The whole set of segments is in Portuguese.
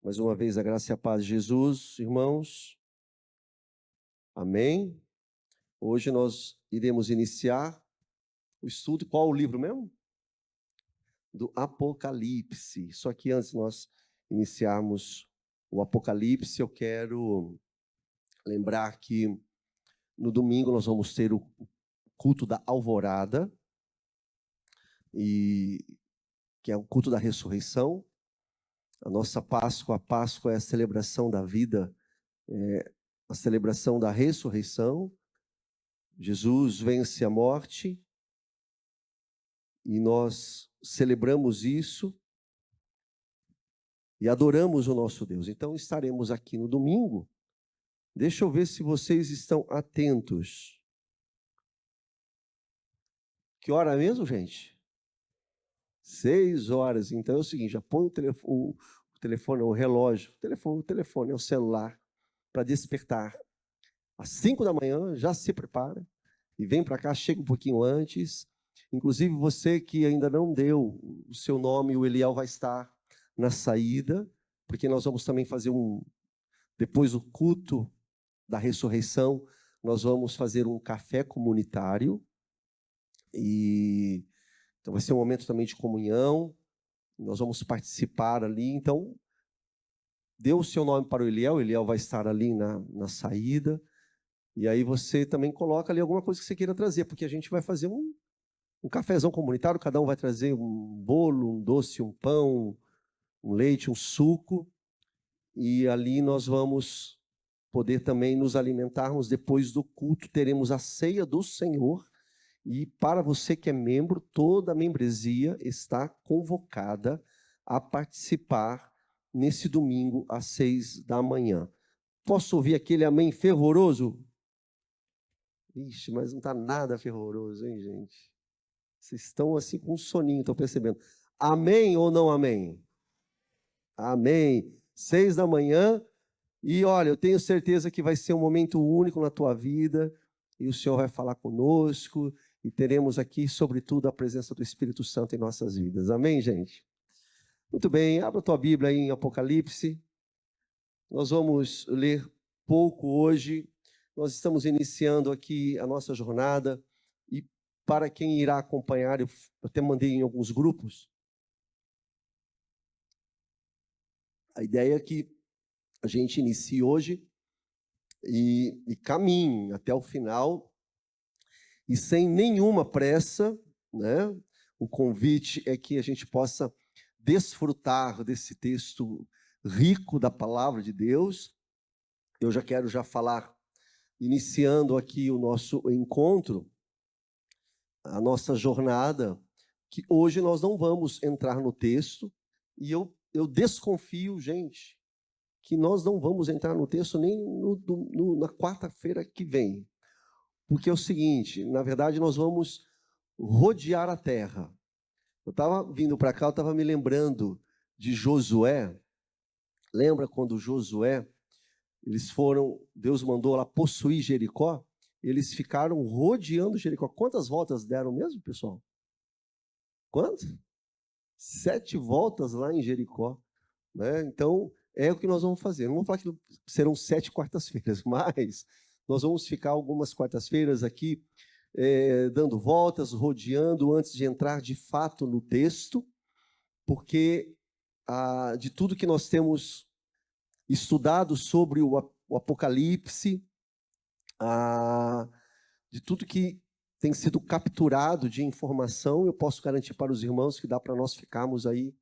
Mais uma vez, a graça e a paz de Jesus, irmãos. Amém. Hoje nós iremos iniciar o estudo. Qual o livro mesmo? Do Apocalipse. Só que antes de nós iniciarmos o Apocalipse, eu quero lembrar que no domingo nós vamos ter o culto da alvorada, que é o culto da ressurreição. A nossa Páscoa, a Páscoa é a celebração da vida, a celebração da ressurreição. Jesus vence a morte e nós celebramos isso e adoramos o nosso Deus. Então estaremos aqui no domingo. Deixa eu ver se vocês estão atentos. Que hora mesmo, gente? 6 horas. Então é o seguinte, já põe o relógio, o telefone, é o celular, para despertar. Às 5 da manhã, já se prepara e vem para cá, chega um pouquinho antes. Inclusive, você que ainda não deu o seu nome, o Eliel vai estar na saída, porque nós vamos também fazer depois do culto da ressurreição, nós vamos fazer um café comunitário. Então vai ser um momento também de comunhão, nós vamos participar ali. Então, dê o seu nome para o Eliel vai estar ali na saída. E aí você também coloca ali alguma coisa que você queira trazer, porque a gente vai fazer um cafezão comunitário, cada um vai trazer um bolo, um doce, um pão, um leite, um suco, e ali nós vamos poder também nos alimentarmos. Depois do culto, teremos a ceia do Senhor, e para você que é membro, toda a membresia está convocada a participar nesse domingo às 6 da manhã. Posso ouvir aquele amém fervoroso? Ixi, mas não está nada fervoroso, hein, gente? Vocês estão assim com um soninho, estão percebendo. Amém ou não amém? Amém. 6 da manhã. E olha, eu tenho certeza que vai ser um momento único na tua vida. E o Senhor vai falar conosco. E teremos aqui, sobretudo, a presença do Espírito Santo em nossas vidas. Amém, gente? Muito bem. Abra a tua Bíblia aí em Apocalipse. Nós vamos ler pouco hoje. Nós estamos iniciando aqui a nossa jornada, e para quem irá acompanhar, eu até mandei em alguns grupos, a ideia é que a gente inicie hoje e caminhe até o final, e sem nenhuma pressa, né? O convite é que a gente possa desfrutar desse texto rico da palavra de Deus. Eu já quero falar, iniciando aqui o nosso encontro, a nossa jornada, que hoje nós não vamos entrar no texto, e eu desconfio, gente, que nós não vamos entrar no texto nem na quarta-feira que vem, porque é o seguinte, na verdade nós vamos rodear a terra. Eu estava vindo para cá, eu estava me lembrando de Josué. Lembra quando Josué, Deus mandou lá possuir Jericó? Eles ficaram rodeando Jericó. Quantas voltas deram mesmo, pessoal? Quantas? 7 voltas lá em Jericó, né? Então, é o que nós vamos fazer. Não vou falar que serão 7 quartas-feiras, mas nós vamos ficar algumas quartas-feiras aqui, dando voltas, rodeando, antes de entrar de fato no texto, porque de tudo que nós temos estudado sobre o Apocalipse, de tudo que tem sido capturado de informação, eu posso garantir para os irmãos que dá para nós ficarmos aí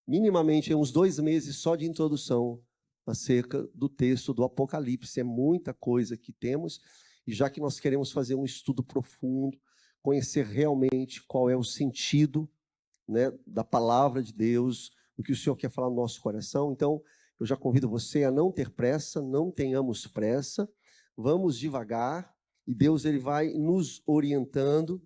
minimamente uns 2 meses só de introdução acerca do texto do Apocalipse. É muita coisa que temos, e já que nós queremos fazer um estudo profundo, conhecer realmente qual é o sentido, né, da palavra de Deus, o que o Senhor quer falar no nosso coração, então eu já convido você a não ter pressa, não tenhamos pressa, vamos devagar, e Deus ele vai nos orientando,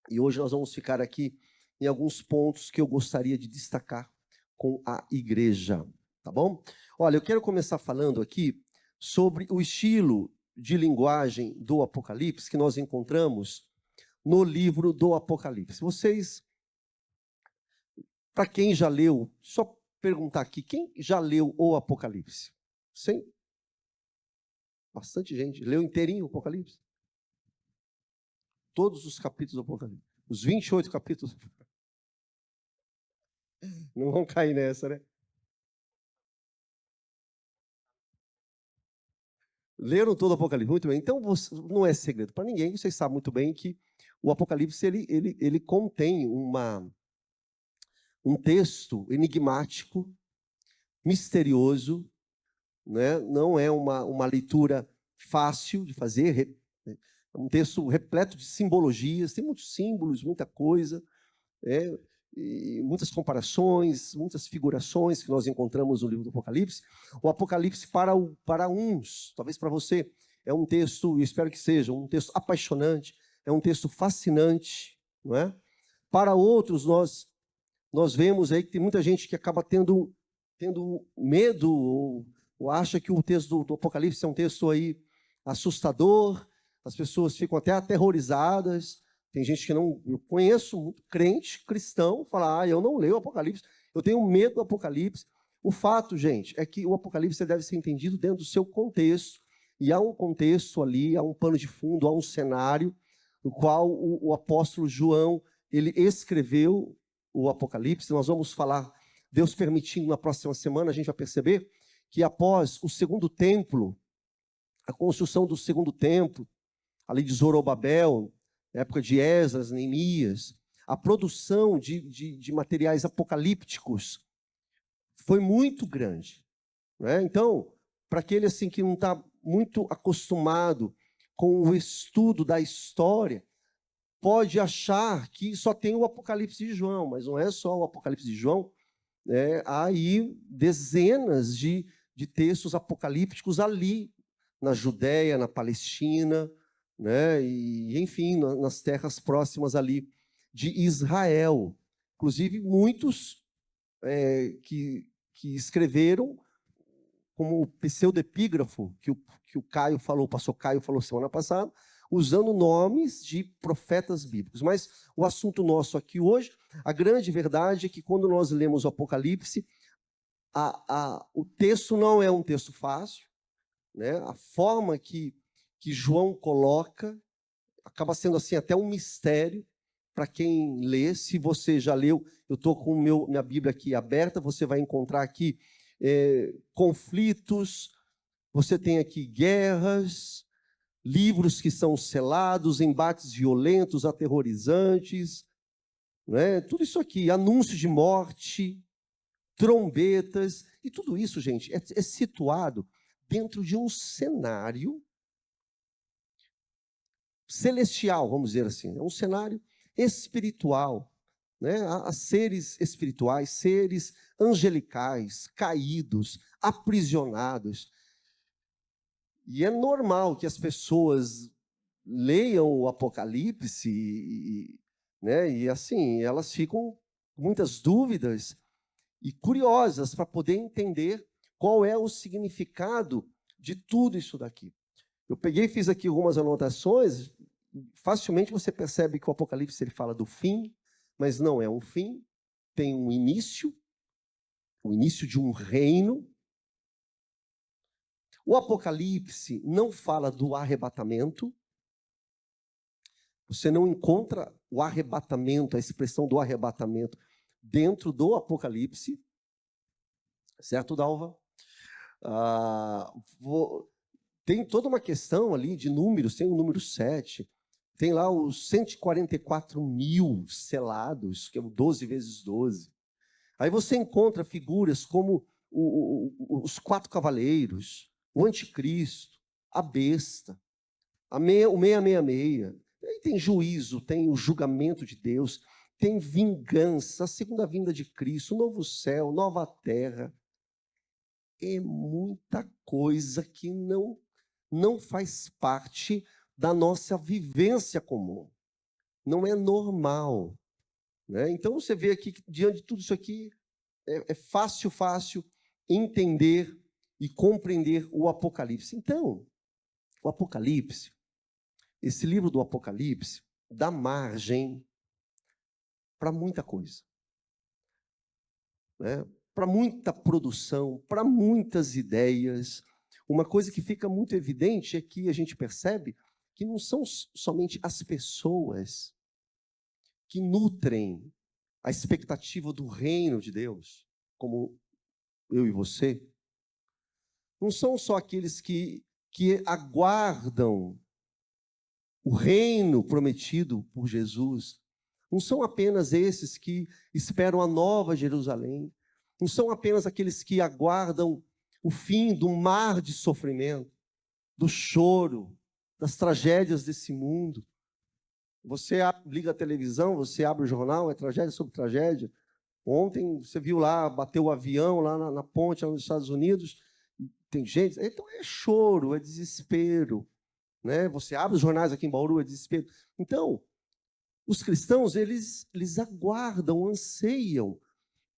e hoje nós vamos ficar aqui em alguns pontos que eu gostaria de destacar com a igreja, tá bom? Olha, eu quero começar falando aqui sobre o estilo de linguagem do Apocalipse que nós encontramos no livro do Apocalipse. Vocês, para quem já leu, só perguntar aqui, quem já leu o Apocalipse? Sim? Bastante gente. Leu inteirinho o Apocalipse? Todos os capítulos do Apocalipse. Os 28 capítulos. Não vão cair nessa, né? Leram todo o Apocalipse? Muito bem. Então, não é segredo para ninguém. Vocês sabem muito bem que o Apocalipse ele contém um texto enigmático, misterioso, né? Não é uma leitura fácil de fazer. É um texto repleto de simbologias, tem muitos símbolos, muita coisa, e muitas comparações, muitas figurações que nós encontramos no livro do Apocalipse. O Apocalipse, para uns, talvez para você, é um texto, eu espero que seja, um texto apaixonante, é um texto fascinante, não é? Para outros, nós vemos aí que tem muita gente que acaba tendo medo ou acha que o texto do Apocalipse é um texto aí assustador, as pessoas ficam até aterrorizadas. Tem gente que não... Eu conheço muito crente cristão, fala, eu não leio o Apocalipse, eu tenho medo do Apocalipse. O fato, gente, é que o Apocalipse deve ser entendido dentro do seu contexto, e há um contexto ali, há um pano de fundo, há um cenário no qual o apóstolo João, ele escreveu o Apocalipse. Nós vamos falar, Deus permitindo, na próxima semana, a gente vai perceber que após o segundo templo, a construção do segundo templo, ali de Zorobabel, na época de Esdras, Neemias, a produção de materiais apocalípticos foi muito grande, né? Então, para aquele assim que não está muito acostumado com o estudo da história, pode achar que só tem o Apocalipse de João, mas não é só o Apocalipse de João, né? Há aí dezenas de textos apocalípticos ali, na Judéia, na Palestina, né? E, enfim, nas terras próximas ali de Israel. Inclusive, muitos que escreveram, como o pseudepígrafo, que o Caio falou, o pastor Caio falou semana passada, usando nomes de profetas bíblicos. Mas o assunto nosso aqui hoje, a grande verdade é que quando nós lemos o Apocalipse, o texto não é um texto fácil, né? A forma que João coloca acaba sendo assim até um mistério para quem lê. Se você já leu, eu estou com minha Bíblia aqui aberta, você vai encontrar aqui conflitos, você tem aqui guerras, livros que são selados, embates violentos, aterrorizantes, né? Tudo isso aqui, anúncios de morte, trombetas, e tudo isso, gente, é situado dentro de um cenário celestial, vamos dizer assim, é um cenário espiritual, né? Há seres espirituais, seres angelicais, caídos, aprisionados. E é normal que as pessoas leiam o Apocalipse, né? E assim, elas ficam com muitas dúvidas e curiosas para poder entender qual é o significado de tudo isso daqui. Eu peguei e fiz aqui algumas anotações. Facilmente você percebe que o Apocalipse ele fala do fim, mas não é um fim, tem um início, o início de um reino. O Apocalipse não fala do arrebatamento. Você não encontra o arrebatamento, a expressão do arrebatamento, dentro do Apocalipse. Certo, Dalva? Tem toda uma questão ali de números, tem o número 7, tem lá os 144 mil selados, que é o 12 vezes 12. Aí você encontra figuras como os 4 cavaleiros, o anticristo, a besta, o 666. Aí tem juízo, tem o julgamento de Deus, tem vingança, a segunda vinda de Cristo, o novo céu, nova terra. É muita coisa que não faz parte da nossa vivência comum. Não é normal, né? Então você vê aqui que diante de tudo isso aqui é fácil entender e compreender o Apocalipse. Então, o Apocalipse, esse livro do Apocalipse, dá margem para muita coisa, né? para muita produção, para muitas ideias. Uma coisa que fica muito evidente é que a gente percebe que não são somente as pessoas que nutrem a expectativa do reino de Deus, como eu e você. Não são só aqueles que aguardam o reino prometido por Jesus. Não são apenas esses que esperam a nova Jerusalém. Não são apenas aqueles que aguardam o fim do mar de sofrimento, do choro, das tragédias desse mundo. Você liga a televisão, você abre o jornal, é tragédia sobre tragédia. Ontem você viu lá, bateu o avião lá na ponte lá nos Estados Unidos. Tem gente, então é choro, é desespero. Né? Você abre os jornais aqui em Bauru, é desespero. Então, os cristãos, eles aguardam, anseiam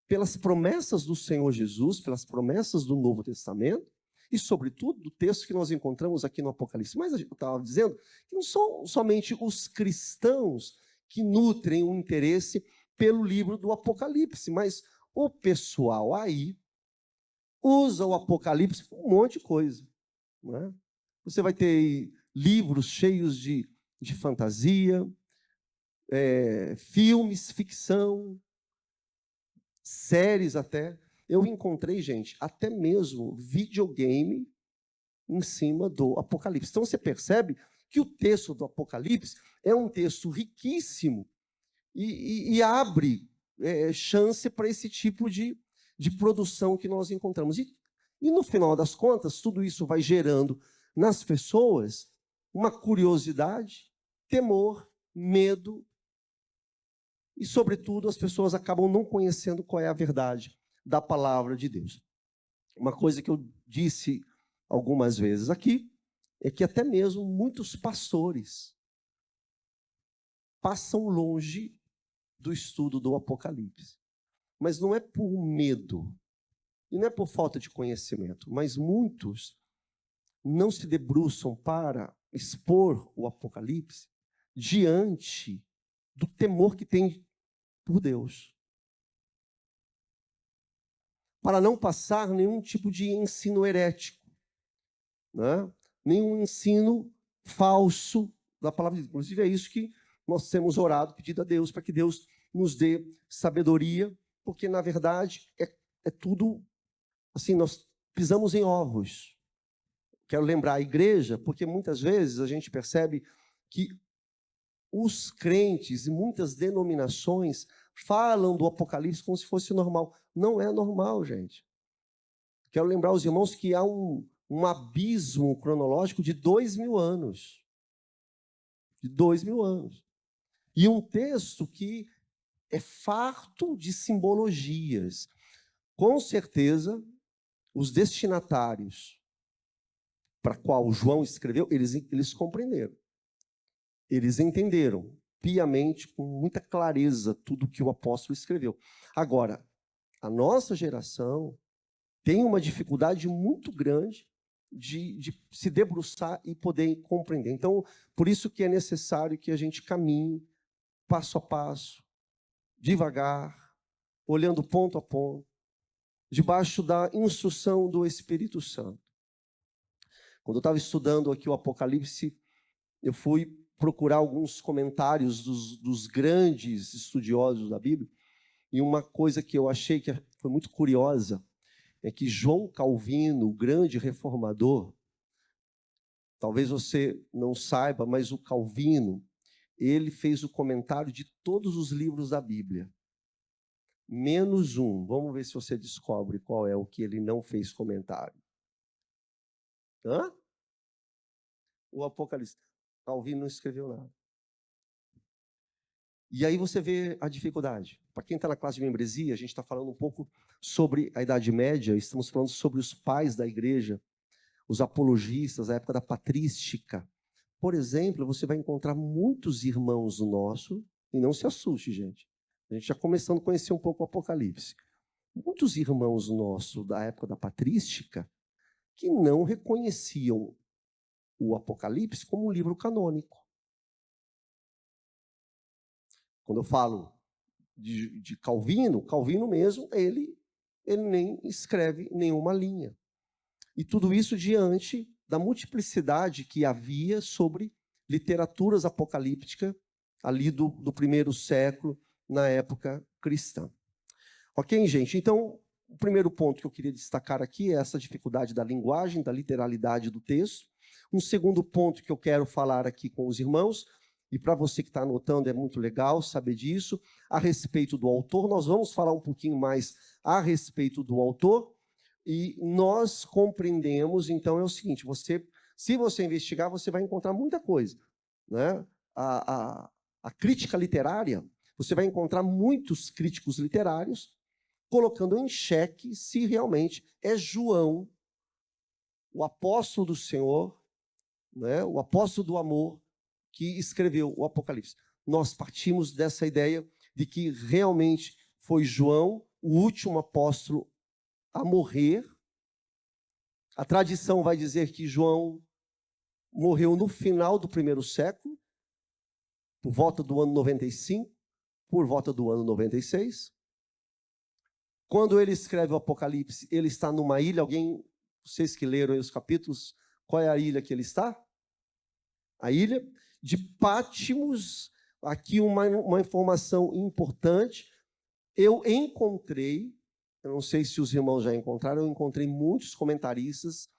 pelas promessas do Senhor Jesus, pelas promessas do Novo Testamento, e, sobretudo, do texto que nós encontramos aqui no Apocalipse. Mas eu estava dizendo que não são somente os cristãos que nutrem o interesse pelo livro do Apocalipse, mas o pessoal aí usa o Apocalipse para um monte de coisa. Né? Você vai ter livros cheios de fantasia, filmes, ficção, séries até. Eu encontrei, gente, até mesmo videogame em cima do Apocalipse. Então você percebe que o texto do Apocalipse é um texto riquíssimo e abre chance para esse tipo de produção que nós encontramos. E no final das contas, tudo isso vai gerando nas pessoas uma curiosidade, temor, medo, e, sobretudo, as pessoas acabam não conhecendo qual é a verdade da palavra de Deus. Uma coisa que eu disse algumas vezes aqui é que até mesmo muitos pastores passam longe do estudo do Apocalipse. Mas não é por medo, e não é por falta de conhecimento, mas muitos não se debruçam para expor o Apocalipse diante do temor que tem por Deus, para não passar nenhum tipo de ensino herético, né? Nenhum ensino falso da palavra de Deus. Inclusive é isso que nós temos orado, pedido a Deus, para que Deus nos dê sabedoria, porque na verdade é tudo assim, nós pisamos em ovos. Quero lembrar a igreja, porque muitas vezes a gente percebe que os crentes e muitas denominações falam do Apocalipse como se fosse normal. Não é normal, gente. Quero lembrar os irmãos que há um abismo cronológico de 2000 anos. De 2000 anos. E um texto que é farto de simbologias. Com certeza, os destinatários para qual João escreveu, eles compreenderam. Eles entenderam piamente, com muita clareza, tudo que o apóstolo escreveu. Agora, a nossa geração tem uma dificuldade muito grande de se debruçar e poder compreender. Então, por isso que é necessário que a gente caminhe passo a passo, devagar, olhando ponto a ponto, debaixo da instrução do Espírito Santo. Quando eu estava estudando aqui o Apocalipse, eu fui procurar alguns comentários dos grandes estudiosos da Bíblia, e uma coisa que eu achei que foi muito curiosa é que João Calvino, o grande reformador, talvez você não saiba, mas o Calvino, ele fez o comentário de todos os livros da Bíblia, menos um. Vamos ver se você descobre qual é o que ele não fez comentário. Hã? O Apocalipse. Calvino não escreveu nada. E aí você vê a dificuldade. Para quem está na classe de membresia, a gente está falando um pouco sobre a Idade Média, estamos falando sobre os pais da igreja, os apologistas, a época da patrística. Por exemplo, você vai encontrar muitos irmãos nossos, e não se assuste, gente. A gente já começando a conhecer um pouco o Apocalipse. Muitos irmãos nossos da época da patrística que não reconheciam o Apocalipse como um livro canônico. Quando eu falo de Calvino, Calvino mesmo, ele ele nem escreve nenhuma linha. E tudo isso diante da multiplicidade que havia sobre literaturas apocalípticas ali do primeiro século, na época cristã. Ok, gente? Então, o primeiro ponto que eu queria destacar aqui é essa dificuldade da linguagem, da literalidade do texto. Um segundo ponto que eu quero falar aqui com os irmãos, e para você que está anotando é muito legal saber disso, a respeito do autor. Nós vamos falar um pouquinho mais a respeito do autor, e nós compreendemos, então, é o seguinte, se você investigar, você vai encontrar muita coisa, né? A crítica literária, você vai encontrar muitos críticos literários colocando em xeque se realmente é João, o apóstolo do Senhor, né, o apóstolo do amor, que escreveu o Apocalipse. Nós partimos dessa ideia de que realmente foi João, o último apóstolo a morrer. A tradição vai dizer que João morreu no final do primeiro século, por volta do ano 95, por volta do ano 96. Quando ele escreve o Apocalipse, ele está numa ilha. Vocês que leram aí os capítulos, qual é a ilha que ele está? A ilha de Patmos. Aqui uma informação importante. Eu não sei se os irmãos já encontraram, eu encontrei muitos comentaristas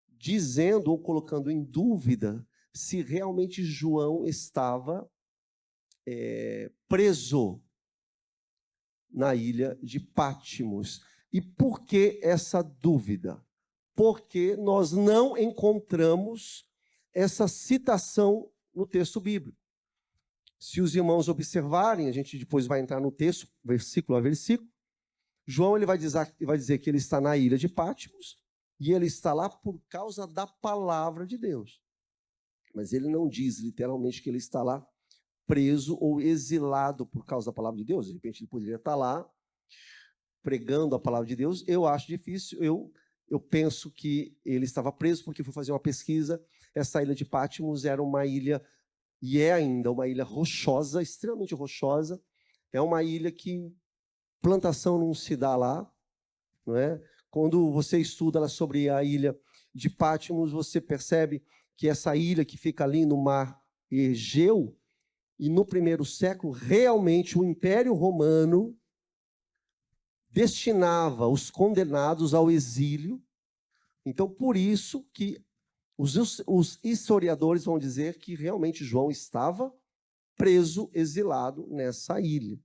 dizendo ou colocando em dúvida se realmente João estava preso na ilha de Patmos. E por que essa dúvida? Porque nós não encontramos essa citação no texto bíblico. Se os irmãos observarem, a gente depois vai entrar no texto, versículo a versículo, João ele vai dizer que ele está na ilha de Patmos, e ele está lá por causa da palavra de Deus. Mas ele não diz literalmente que ele está lá preso ou exilado por causa da palavra de Deus. De repente ele poderia estar lá pregando a palavra de Deus. Eu acho difícil, eu penso que ele estava preso porque foi fazer uma pesquisa. Essa ilha de Patmos era uma ilha, e é ainda uma ilha rochosa, extremamente rochosa. É uma ilha que plantação não se dá lá, não é? Quando você estuda sobre a ilha de Patmos, você percebe que essa ilha que fica ali no mar Egeu, e no primeiro século, realmente o Império Romano destinava os condenados ao exílio. Então, por isso que os historiadores vão dizer que realmente João estava preso, exilado nessa ilha.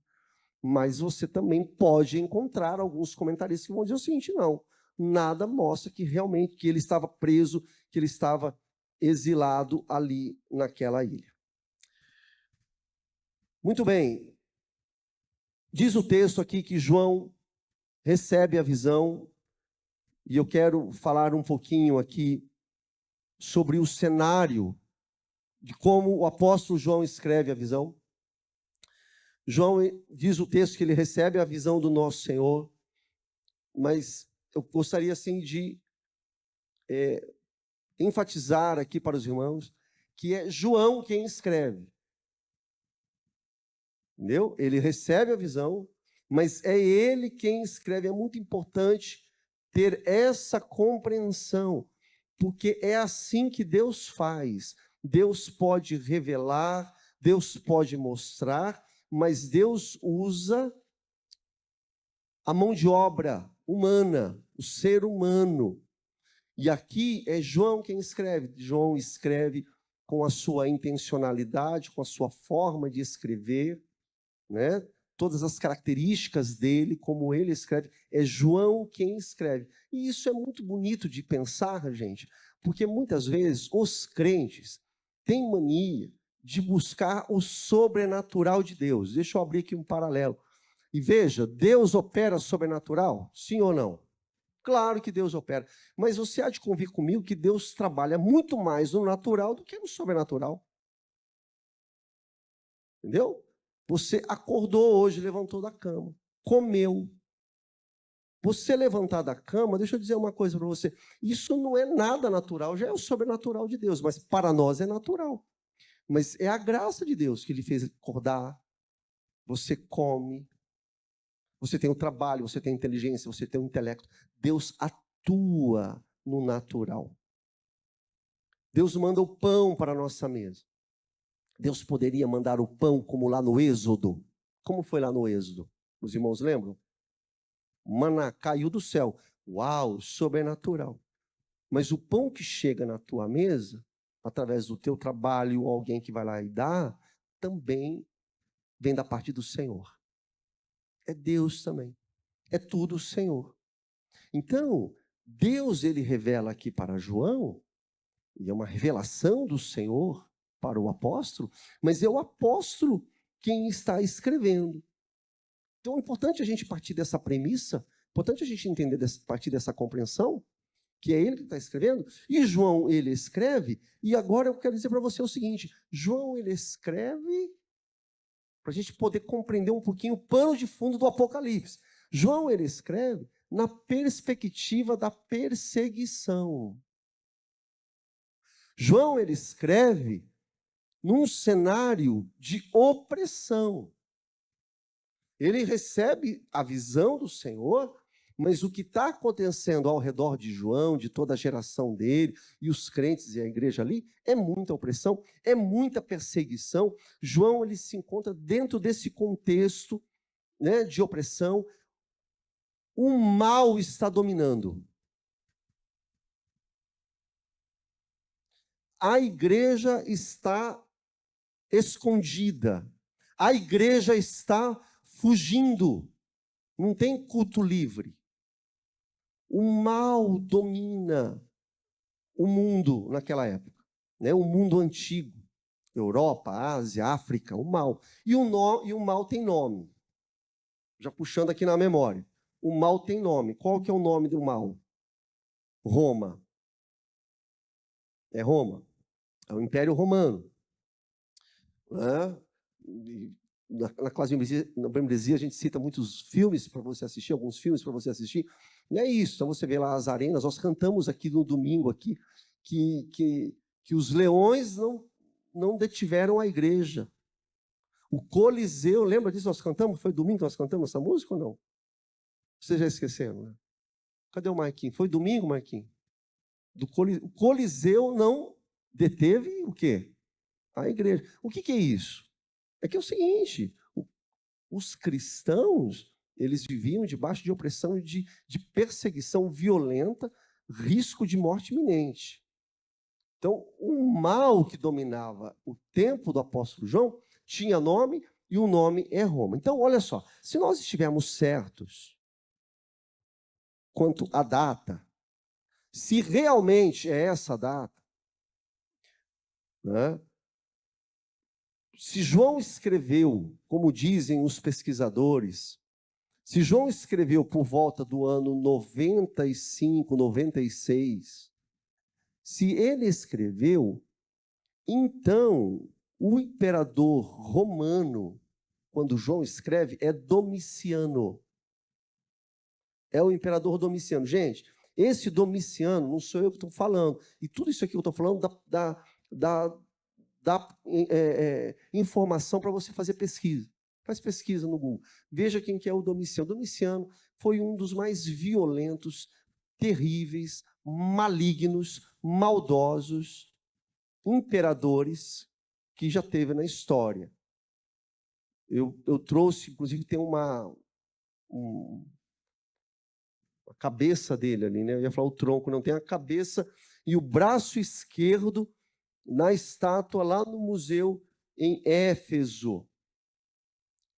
Mas você também pode encontrar alguns comentaristas que vão dizer o seguinte: não, nada mostra que realmente que ele estava preso, que ele estava exilado ali naquela ilha. Muito bem. Diz o texto aqui que João recebe a visão, e eu quero falar um pouquinho aqui sobre o cenário de como o apóstolo João escreve a visão. João diz o texto que ele recebe a visão do nosso Senhor, mas eu gostaria assim de enfatizar aqui para os irmãos que é João quem escreve. Entendeu? Ele recebe a visão, mas é ele quem escreve. É muito importante ter essa compreensão, porque é assim que Deus faz. Deus pode revelar, Deus pode mostrar, mas Deus usa a mão de obra humana, o ser humano. E aqui é João quem escreve. João escreve com a sua intencionalidade, com a sua forma de escrever, né? Todas as características dele, como ele escreve, é João quem escreve. E isso é muito bonito de pensar, gente, porque muitas vezes os crentes têm mania de buscar o sobrenatural de Deus. Deixa eu abrir aqui um paralelo. E veja, Deus opera sobrenatural? Sim ou não? Claro que Deus opera. Mas você há de convir comigo que Deus trabalha muito mais no natural do que no sobrenatural. Entendeu? Você acordou hoje, levantou da cama, comeu. Você levantar da cama, deixa eu dizer uma coisa para você, isso não é nada natural, já é o sobrenatural de Deus, mas para nós é natural. Mas é a graça de Deus que lhe fez acordar, você come, Você tem o trabalho, você tem a inteligência, você tem o intelecto. Deus atua no natural. Deus manda o pão para a nossa mesa. Deus poderia mandar o pão como lá no Êxodo. Como foi lá no Êxodo? Os irmãos lembram? Maná caiu do céu. Uau, sobrenatural. Mas o pão que chega na tua mesa, através do teu trabalho, alguém que vai lá e dá, também vem da parte do Senhor. É Deus também. É tudo o Senhor. Então, Deus, ele revela aqui para João, e é uma revelação do Senhor para o apóstolo, mas é o apóstolo quem está escrevendo. Então é importante a gente partir dessa premissa, importante a gente entender, partir dessa compreensão, que é ele que está escrevendo, e João, ele escreve, e agora eu quero dizer para você o seguinte, João, ele escreve para a gente poder compreender um pouquinho o pano de fundo do Apocalipse. João, ele escreve na perspectiva da perseguição. João, ele escreve num cenário de opressão. Ele recebe a visão do Senhor, mas o que está acontecendo ao redor de João, de toda a geração dele, e os crentes e a igreja ali, é muita opressão, é muita perseguição. João, ele se encontra dentro desse contexto, né, de opressão. O mal está dominando. A igreja está escondida. A igreja está fugindo. Não tem culto livre. O mal domina o mundo naquela época, né? O mundo antigo. Europa, Ásia, África, o mal. E o mal tem nome. Já puxando aqui na memória. O mal tem nome. Qual que é o nome do mal? Roma. É Roma. É o Império Romano. Né? Na classe de membresia, a gente cita muitos filmes para você assistir, alguns filmes para você assistir. E é isso. Então você vê lá as arenas. Nós cantamos aqui no domingo aqui que os leões não detiveram a igreja. O Coliseu, lembra disso? Nós cantamos? Foi domingo que nós cantamos essa música ou não? Vocês já esqueceram, né? Cadê o Marquinhos? Foi domingo, Marquinhos? O Coliseu não deteve o quê? A igreja. O que é isso? É que é o seguinte, os cristãos, eles viviam debaixo de opressão e de perseguição violenta, risco de morte iminente. Então, o mal que dominava o tempo do apóstolo João tinha nome, e o nome é Roma. Então, olha só, se nós estivermos certos quanto à data, se realmente é essa data, né? Se João escreveu, como dizem os pesquisadores, se João escreveu por volta do ano 95, 96, se ele escreveu, então o imperador romano, quando João escreve, é Domiciano. É o imperador Domiciano. Gente, esse Domiciano, não sou eu que estou falando, e tudo isso aqui que eu estou falando dá informação para você fazer pesquisa. Faz pesquisa no Google. Veja quem que é o Domiciano. Domiciano foi um dos mais violentos, terríveis, malignos, maldosos imperadores que já teve na história. Eu trouxe, inclusive, tem uma cabeça dele ali, né? Eu ia falar o tronco, não tem a cabeça e o braço esquerdo na estátua lá no museu em Éfeso.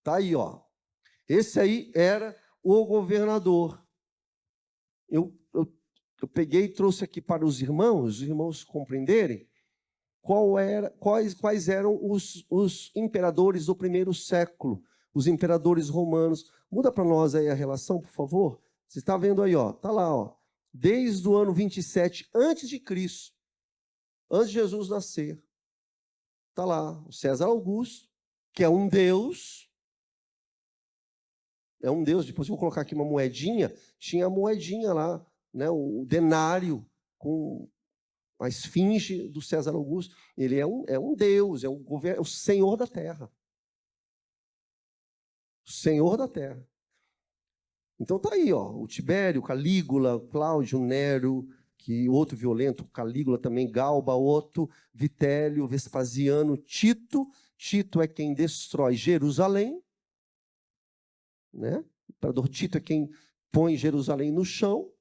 Tá aí, ó. Esse aí era o governador. Eu peguei e trouxe aqui para os irmãos compreenderem quais eram os imperadores do primeiro século, os imperadores romanos. Muda para nós aí a relação, por favor. Você está vendo aí, ó? Está lá, ó. Desde o ano 27 antes de Cristo, antes de Jesus nascer. Está lá, o César Augusto, que é um deus. É um deus. Depois eu vou colocar aqui uma moedinha. Tinha a moedinha lá, né? O denário com a esfinge do César Augusto. Ele é um deus, é o senhor da terra. O senhor da terra. Então tá aí, ó, o Tibério, Calígula, Cláudio, Nero, que outro violento, Calígula também, Galba, Otto, Vitélio, Vespasiano, Tito. Tito é quem destrói Jerusalém, né? O imperador Tito é quem põe Jerusalém no chão,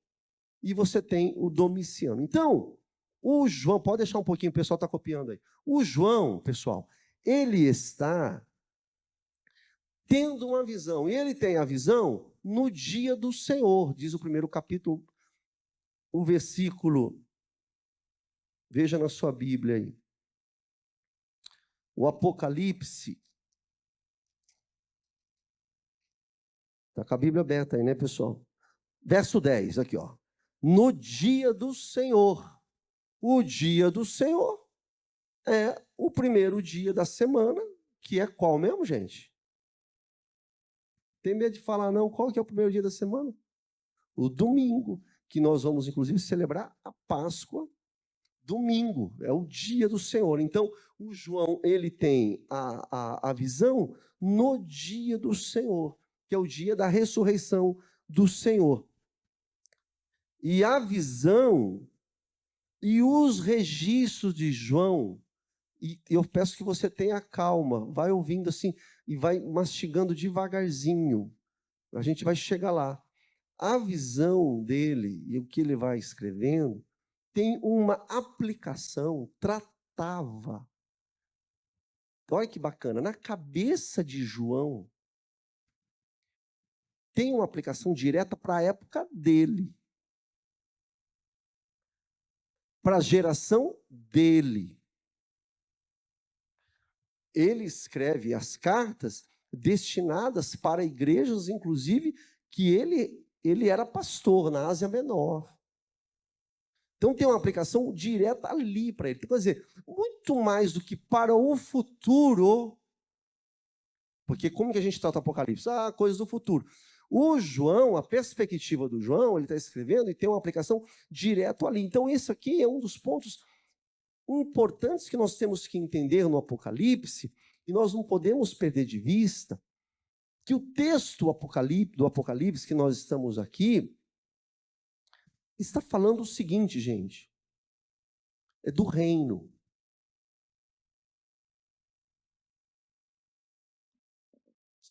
e você tem o Domiciano. Então, o João, pode deixar um pouquinho, o pessoal está copiando aí. O João, pessoal, ele está tendo uma visão, e ele tem a visão no dia do Senhor, diz o primeiro capítulo, o versículo, veja na sua Bíblia aí, o Apocalipse, está com a Bíblia aberta aí, né, pessoal? Verso 10, aqui, ó. No dia do Senhor. O dia do Senhor é o primeiro dia da semana, que é qual mesmo, gente? Tem medo de falar, não? Qual que é o primeiro dia da semana? O domingo, que nós vamos, inclusive, celebrar a Páscoa. Domingo, é o dia do Senhor. Então, o João, ele tem a visão no dia do Senhor, que é o dia da ressurreição do Senhor. E a visão e os registros de João, e eu peço que você tenha calma, vai ouvindo assim, e vai mastigando devagarzinho, a gente vai chegar lá. A visão dele e o que ele vai escrevendo tem uma aplicação, tratava. Olha que bacana, na cabeça de João, tem uma aplicação direta para a época dele, para a geração dele. Ele escreve as cartas destinadas para igrejas, inclusive, que ele era pastor na Ásia Menor. Então tem uma aplicação direta ali para ele. Quer dizer, muito mais do que para o futuro, porque como que a gente trata o Apocalipse? Coisas do futuro. O João, a perspectiva do João, ele está escrevendo e tem uma aplicação direto ali. Então esse aqui é um dos pontos importantes que nós temos que entender no Apocalipse, e nós não podemos perder de vista que o texto do Apocalipse que nós estamos aqui está falando o seguinte, gente, é do reino.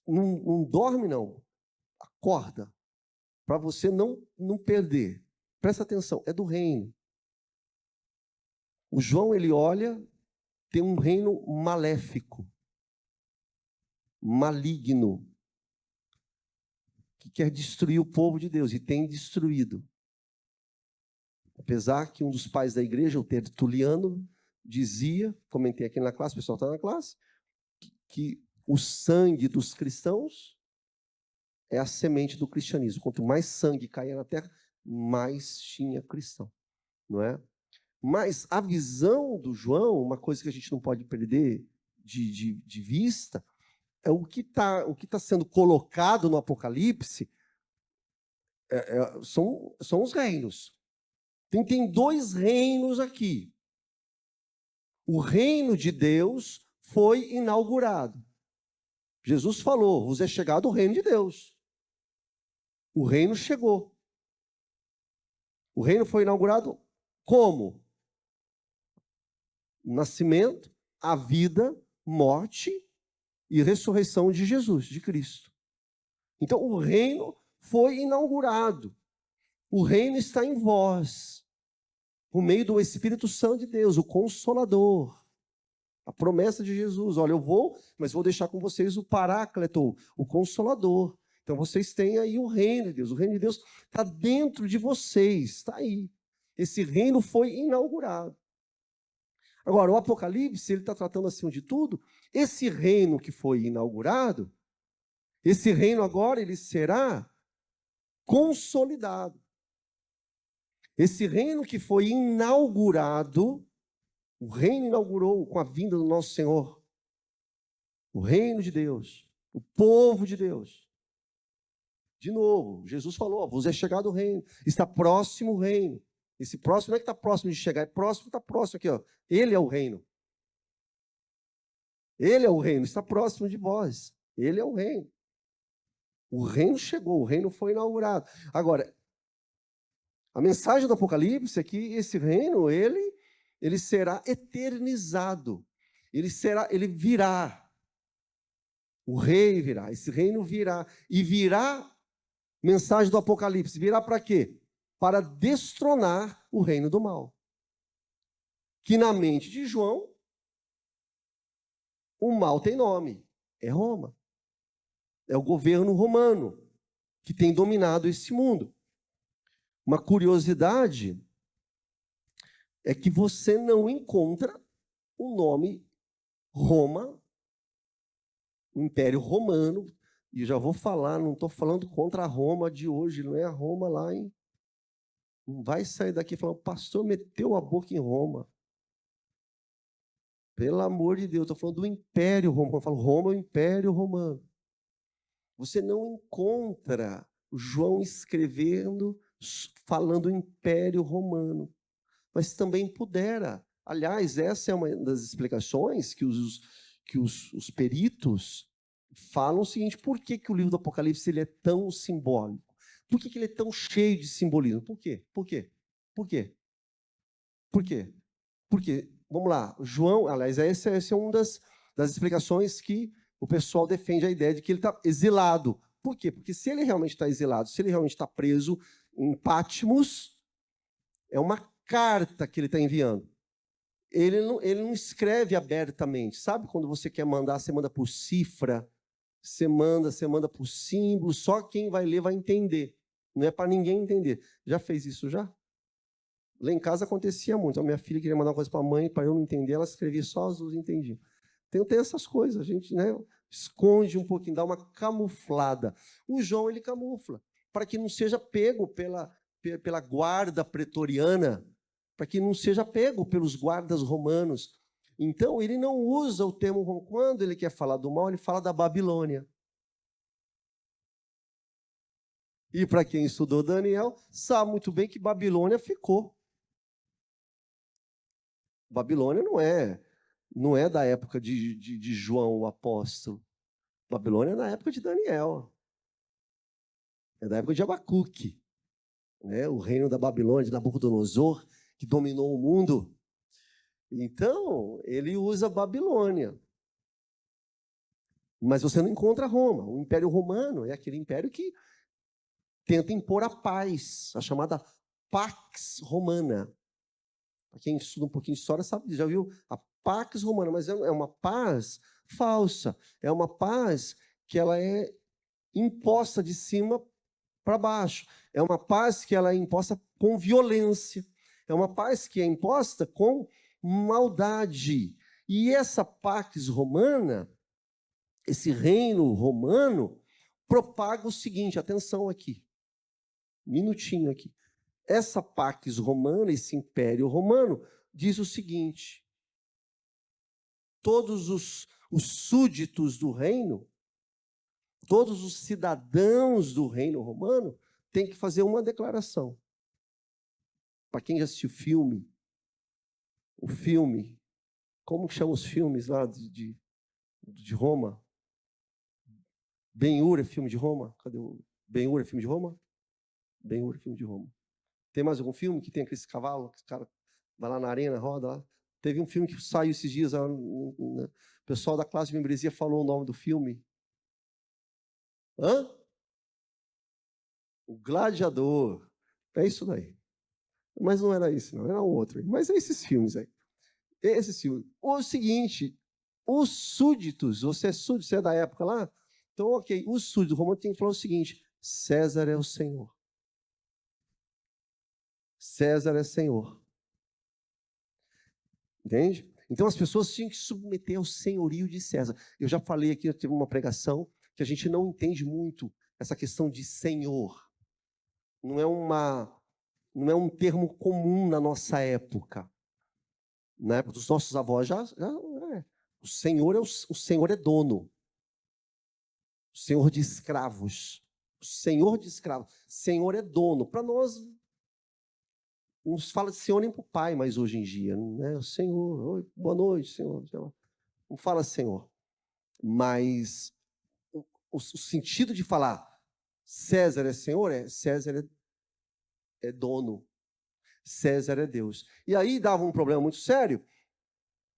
Não dorme, não. Acorda, para você não perder. Presta atenção, é do reino. O João, ele olha, tem um reino maléfico, maligno, que quer destruir o povo de Deus, e tem destruído. Apesar que um dos pais da igreja, o Tertuliano, dizia, comentei aqui na classe, o pessoal está na classe, que o sangue dos cristãos é a semente do cristianismo. Quanto mais sangue caía na terra, mais tinha cristão, não é? Mas a visão do João, uma coisa que a gente não pode perder de vista, é o que tá sendo colocado no Apocalipse, são os reinos. Tem dois reinos aqui. O reino de Deus foi inaugurado. Jesus falou, vos é chegado o reino de Deus. O reino chegou. O reino foi inaugurado como? O nascimento, a vida, morte e ressurreição de Jesus, de Cristo. Então, o reino foi inaugurado. O reino está em vós, por meio do Espírito Santo de Deus, o Consolador. A promessa de Jesus, olha, eu vou, mas vou deixar com vocês o Paráclito, o Consolador. Então, vocês têm aí o reino de Deus. O reino de Deus está dentro de vocês, está aí. Esse reino foi inaugurado. Agora, o Apocalipse, ele está tratando, acima de tudo, esse reino que foi inaugurado, esse reino agora, ele será consolidado. Esse reino que foi inaugurado, o reino inaugurou com a vinda do nosso Senhor, o reino de Deus, o povo de Deus. De novo, Jesus falou, vos é chegado o reino, está próximo o reino. Esse próximo não é que está próximo de chegar, é próximo, está próximo aqui, ó. Ele é o reino. Ele é o reino, está próximo de vós. Ele é o reino. O reino chegou, o reino foi inaugurado. Agora, a mensagem do Apocalipse é que esse reino, ele será eternizado. Ele virá. O rei virá, esse reino virá. E virá, mensagem do Apocalipse, virá para quê? Para destronar o reino do mal. Que na mente de João, o mal tem nome, é Roma. É o governo romano que tem dominado esse mundo. Uma curiosidade é que você não encontra o nome Roma, o Império Romano, e já vou falar, não estou falando contra a Roma de hoje, não é a Roma lá, hein? Não vai sair daqui falando, o pastor meteu a boca em Roma. Pelo amor de Deus, estou falando do Império Romano. Eu falo, Roma é o Império Romano. Você não encontra João escrevendo, falando Império Romano, mas também pudera. Aliás, essa é uma das explicações que os peritos falam o seguinte: por que o livro do Apocalipse ele é tão simbólico? Por que ele é tão cheio de simbolismo? Por quê? Por quê? Por quê? Por quê? Porque, vamos lá, João, aliás, essa é uma das explicações que o pessoal defende a ideia de que ele está exilado. Por quê? Porque se ele realmente está exilado, se ele realmente está preso em Patmos, é uma carta que ele está enviando. Ele não escreve abertamente. Sabe quando você quer mandar, você manda por cifra, você manda por símbolo, só quem vai ler vai entender. Não é para ninguém entender. Já fez isso já? Lá em casa acontecia muito. A minha filha queria mandar uma coisa para a mãe, para eu não entender, ela escrevia só as duas entendiam. Tem essas coisas, a gente, né, esconde um pouquinho, dá uma camuflada. O João, ele camufla, para que não seja pego pela guarda pretoriana, para que não seja pego pelos guardas romanos. Então, ele não usa o termo, quando ele quer falar do mal, ele fala da Babilônia. E para quem estudou Daniel, sabe muito bem que Babilônia ficou. Babilônia não é da época de João, o apóstolo. Babilônia é da época de Daniel. É da época de Abacuque. Né? O reino da Babilônia, de Nabucodonosor, que dominou o mundo. Então, ele usa Babilônia. Mas você não encontra Roma. O Império Romano é aquele império que tenta impor a paz, a chamada Pax Romana. Para quem estuda um pouquinho de história, sabe, já viu a Pax Romana, mas é uma paz falsa. É uma paz que ela é imposta de cima para baixo. É uma paz que ela é imposta com violência. É uma paz que é imposta com maldade. E essa Pax Romana, esse reino romano, propaga o seguinte, atenção aqui, minutinho aqui. Essa Pax Romana, esse Império Romano, diz o seguinte: todos os súditos do reino, todos os cidadãos do reino romano, têm que fazer uma declaração. Para quem já assistiu o filme, como chama os filmes lá de Roma? Ben-Hur é filme de Roma? Cadê o Ben-Hur é filme de Roma? Ben-Hur é filme de Roma. Tem mais algum filme que tem aqueles cavalos, que o cara vai lá na arena, roda lá? Teve um filme que saiu esses dias, o pessoal da classe de membresia falou o nome do filme. Hã? O Gladiador. É isso daí. Mas não era isso, não. Era um outro. Mas é esses filmes aí. Esses filmes. O seguinte, os súditos, você é súdito, você é da época lá? Então, ok, os súditos romanos têm que falar o seguinte: César é o Senhor. César é Senhor. Entende? Então as pessoas tinham que submeter ao senhorio de César. Eu já falei aqui, eu tive uma pregação, que a gente não entende muito essa questão de senhor. Não é um termo comum na nossa época. Na época dos nossos avós já é. O senhor é dono. O senhor de escravos. O senhor de escravos. Senhor é dono. Para nós, não se fala de senhor nem para o pai mais hoje em dia. Né? O senhor, oi, boa noite, senhor. Não fala senhor. Mas o sentido de falar César é senhor? César é dono. César é Deus. E aí dava um problema muito sério.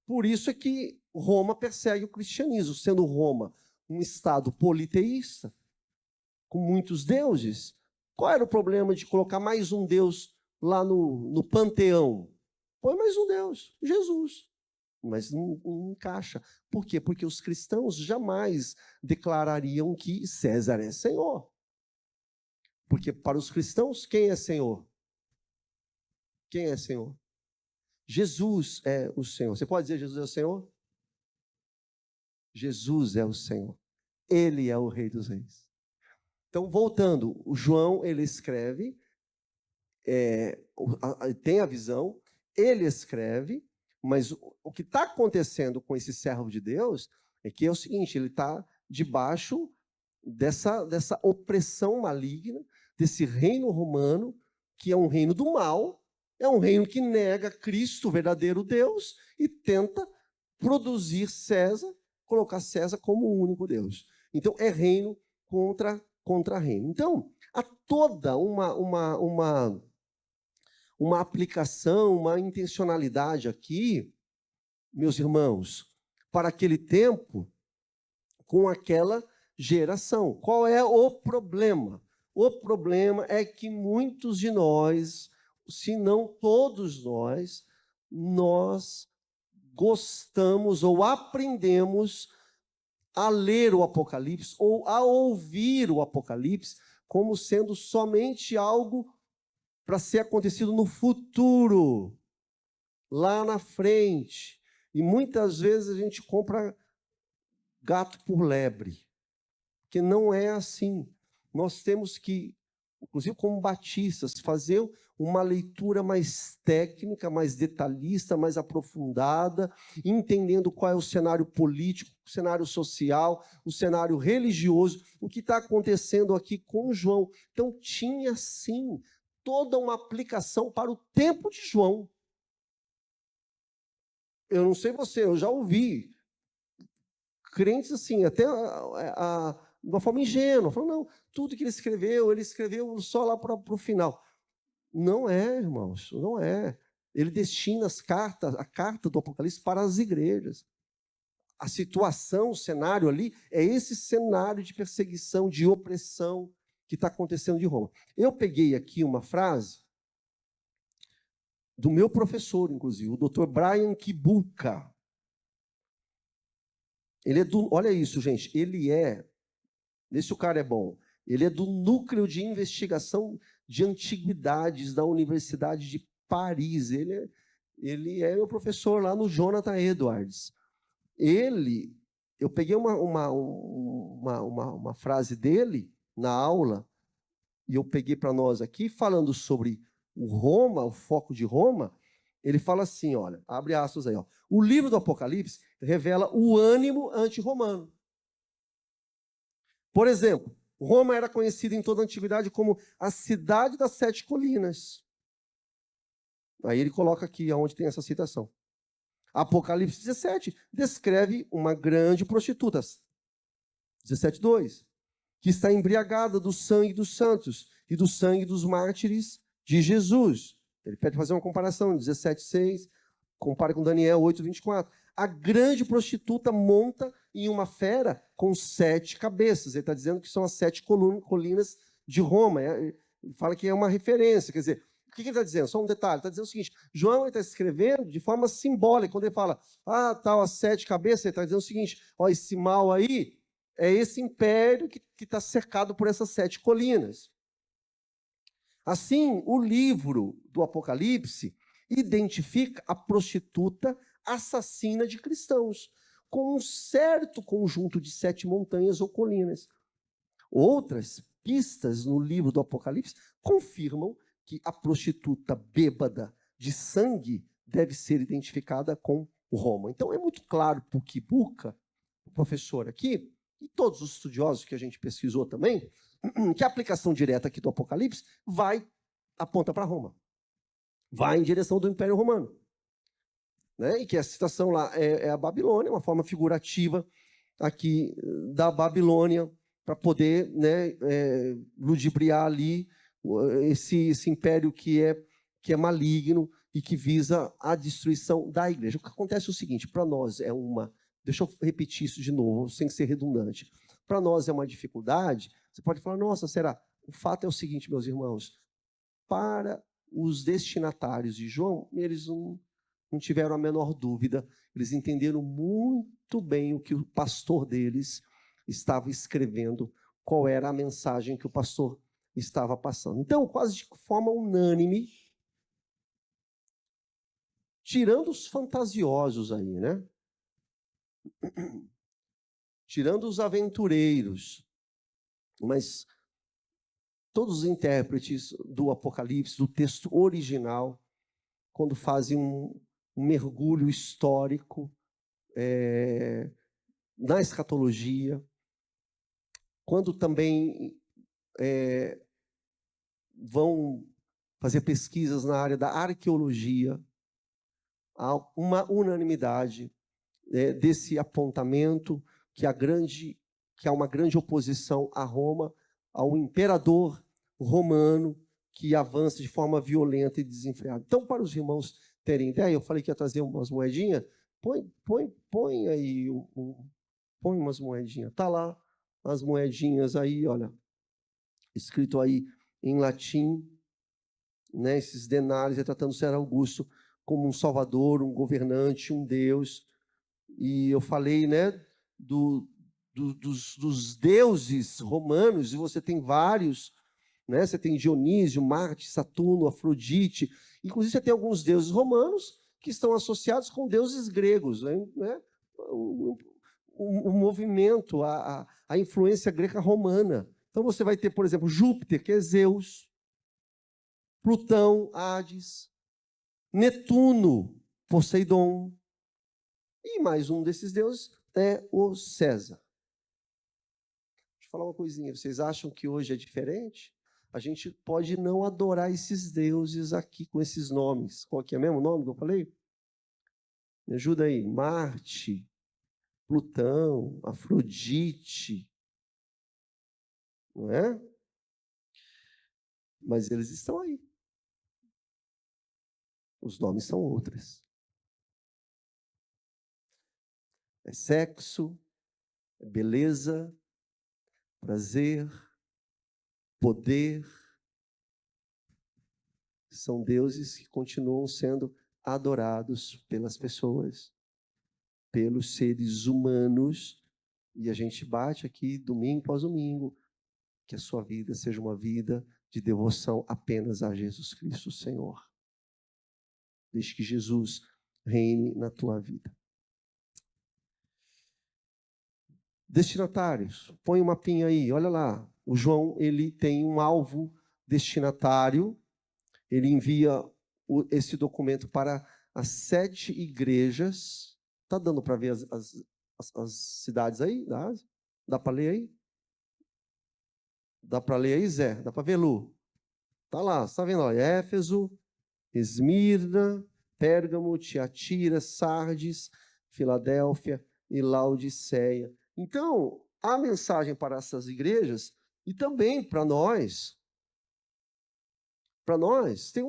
Por isso é que Roma persegue o cristianismo, sendo Roma um estado politeísta, com muitos deuses. Qual era o problema de colocar mais um Deus lá no panteão? Põe mais um Deus, Jesus. Mas não encaixa. Por quê? Porque os cristãos jamais declarariam que César é Senhor. Porque para os cristãos, quem é Senhor? Quem é Senhor? Jesus é o Senhor. Você pode dizer Jesus é o Senhor? Jesus é o Senhor. Ele é o Rei dos Reis. Então, voltando, o João, ele escreve, tem a visão, ele escreve, mas o que está acontecendo com esse servo de Deus é que é o seguinte, ele está debaixo dessa opressão maligna, desse reino romano, que é um reino do mal, é um reino que nega Cristo, o verdadeiro Deus, e tenta produzir César, colocar César como o único Deus. Então, é reino contra reino. Então, há toda uma aplicação, uma intencionalidade aqui, meus irmãos, para aquele tempo, com aquela geração. Qual é o problema? O problema é que muitos de nós, se não todos nós gostamos ou aprendemos a ler o Apocalipse ou a ouvir o Apocalipse como sendo somente algo para ser acontecido no futuro, lá na frente. E muitas vezes a gente compra gato por lebre, porque não é assim. Nós temos que, inclusive como batistas, fazer uma leitura mais técnica, mais detalhista, mais aprofundada, entendendo qual é o cenário político, o cenário social, o cenário religioso, o que está acontecendo aqui com João. Então, tinha, sim, toda uma aplicação para o tempo de João. Eu não sei você, eu já ouvi crentes assim, até de uma forma ingênua, falando, não, tudo que ele escreveu só lá para o final. Não é, irmãos, não é. Ele destina a carta do Apocalipse para as igrejas. A situação, o cenário ali, é esse cenário de perseguição, de opressão que está acontecendo de Roma. Eu peguei aqui uma frase do meu professor, inclusive, o Dr. Brian Kibuka. Olha isso, gente, vê se o cara é bom, ele é do Núcleo de Investigação de Antiguidades da Universidade de Paris. Ele é meu professor lá no Jonathan Edwards. Eu peguei uma frase dele na aula, e eu peguei para nós aqui, falando sobre o foco de Roma. Ele fala assim, olha, abre aspas aí, ó. O livro do Apocalipse revela o ânimo anti-romano. Por exemplo, Roma era conhecida em toda a antiguidade como a cidade das 7 colinas. Aí ele coloca aqui onde tem essa citação. Apocalipse 17 descreve uma grande prostituta, 17:2, que está embriagada do sangue dos santos e do sangue dos mártires de Jesus. Ele pede fazer uma comparação, 17:6, compara com Daniel 8:24. A grande prostituta monta em uma fera com 7 cabeças. Ele está dizendo que são as 7 colinas de Roma. Ele fala que é uma referência. Quer dizer, o que ele está dizendo? Só um detalhe. Ele está dizendo o seguinte, João está escrevendo de forma simbólica. Quando ele fala, tal, as 7 cabeças, ele está dizendo o seguinte, ó, esse mal aí é esse império que está cercado por essas 7 colinas. Assim, o livro do Apocalipse identifica a prostituta assassina de cristãos, com um certo conjunto de 7 montanhas ou colinas. Outras pistas no livro do Apocalipse confirmam que a prostituta bêbada de sangue deve ser identificada com Roma. Então, é muito claro para o Kibuka, o professor aqui, e todos os estudiosos que a gente pesquisou também, que a aplicação direta aqui do Apocalipse aponta para Roma. Vai em direção do Império Romano. Né? E que a citação lá é a Babilônia, uma forma figurativa aqui da Babilônia, para poder, né, ludibriar ali esse império que é maligno e que visa a destruição da igreja. O que acontece é o seguinte, para nós é uma... Deixa eu repetir isso de novo, sem ser redundante. Para nós é uma dificuldade. Você pode falar, nossa, será? O fato é o seguinte, meus irmãos, para os destinatários de João, eles não tiveram a menor dúvida, eles entenderam muito bem o que o pastor deles estava escrevendo, qual era a mensagem que o pastor estava passando. Então, quase de forma unânime, tirando os fantasiosos aí, né? Tirando os aventureiros, mas todos os intérpretes do Apocalipse, do texto original, quando fazem um mergulho histórico na escatologia, quando também vão fazer pesquisas na área da arqueologia, há uma unanimidade desse apontamento que há uma grande oposição a Roma, ao imperador romano que avança de forma violenta e desenfreada. Então, para os irmãos terem ideia, eu falei que ia trazer umas moedinhas, põe aí, põe umas moedinhas. Está lá as moedinhas aí, olha, escrito aí em latim, né, esses denários, retratando César Augusto como um salvador, um governante, um Deus. E eu falei, né, dos deuses romanos, e você tem vários, né? Você tem Dionísio, Marte, Saturno, Afrodite. Inclusive, você tem alguns deuses romanos que estão associados com deuses gregos, né? O movimento, a influência greca-romana. Então, você vai ter, por exemplo, Júpiter, que é Zeus, Plutão, Hades, Netuno, Poseidon, e mais um desses deuses é o César. Deixa eu falar uma coisinha. Vocês acham que hoje é diferente? A gente pode não adorar esses deuses aqui com esses nomes. Qual que é o mesmo nome que eu falei? Me ajuda aí. Marte, Plutão, Afrodite. Não é? Mas eles estão aí. Os nomes são outros. É sexo, é beleza, prazer, poder. São deuses que continuam sendo adorados pelas pessoas, pelos seres humanos, e a gente bate aqui domingo após domingo, que a sua vida seja uma vida de devoção apenas a Jesus Cristo, Senhor. Deixe que Jesus reine na tua vida. Destinatários, põe um mapinha aí, olha lá. O João, ele tem um alvo destinatário, ele envia esse documento para as 7 igrejas. Está dando para ver as cidades aí da Ásia? Dá para ler aí? Dá para ler aí, Zé? Dá para ver, Lu? Está lá, você está vendo? Ó, Éfeso, Esmirna, Pérgamo, Tiatira, Sardes, Filadélfia e Laodiceia. Então, a mensagem para essas igrejas, e também para nós, tem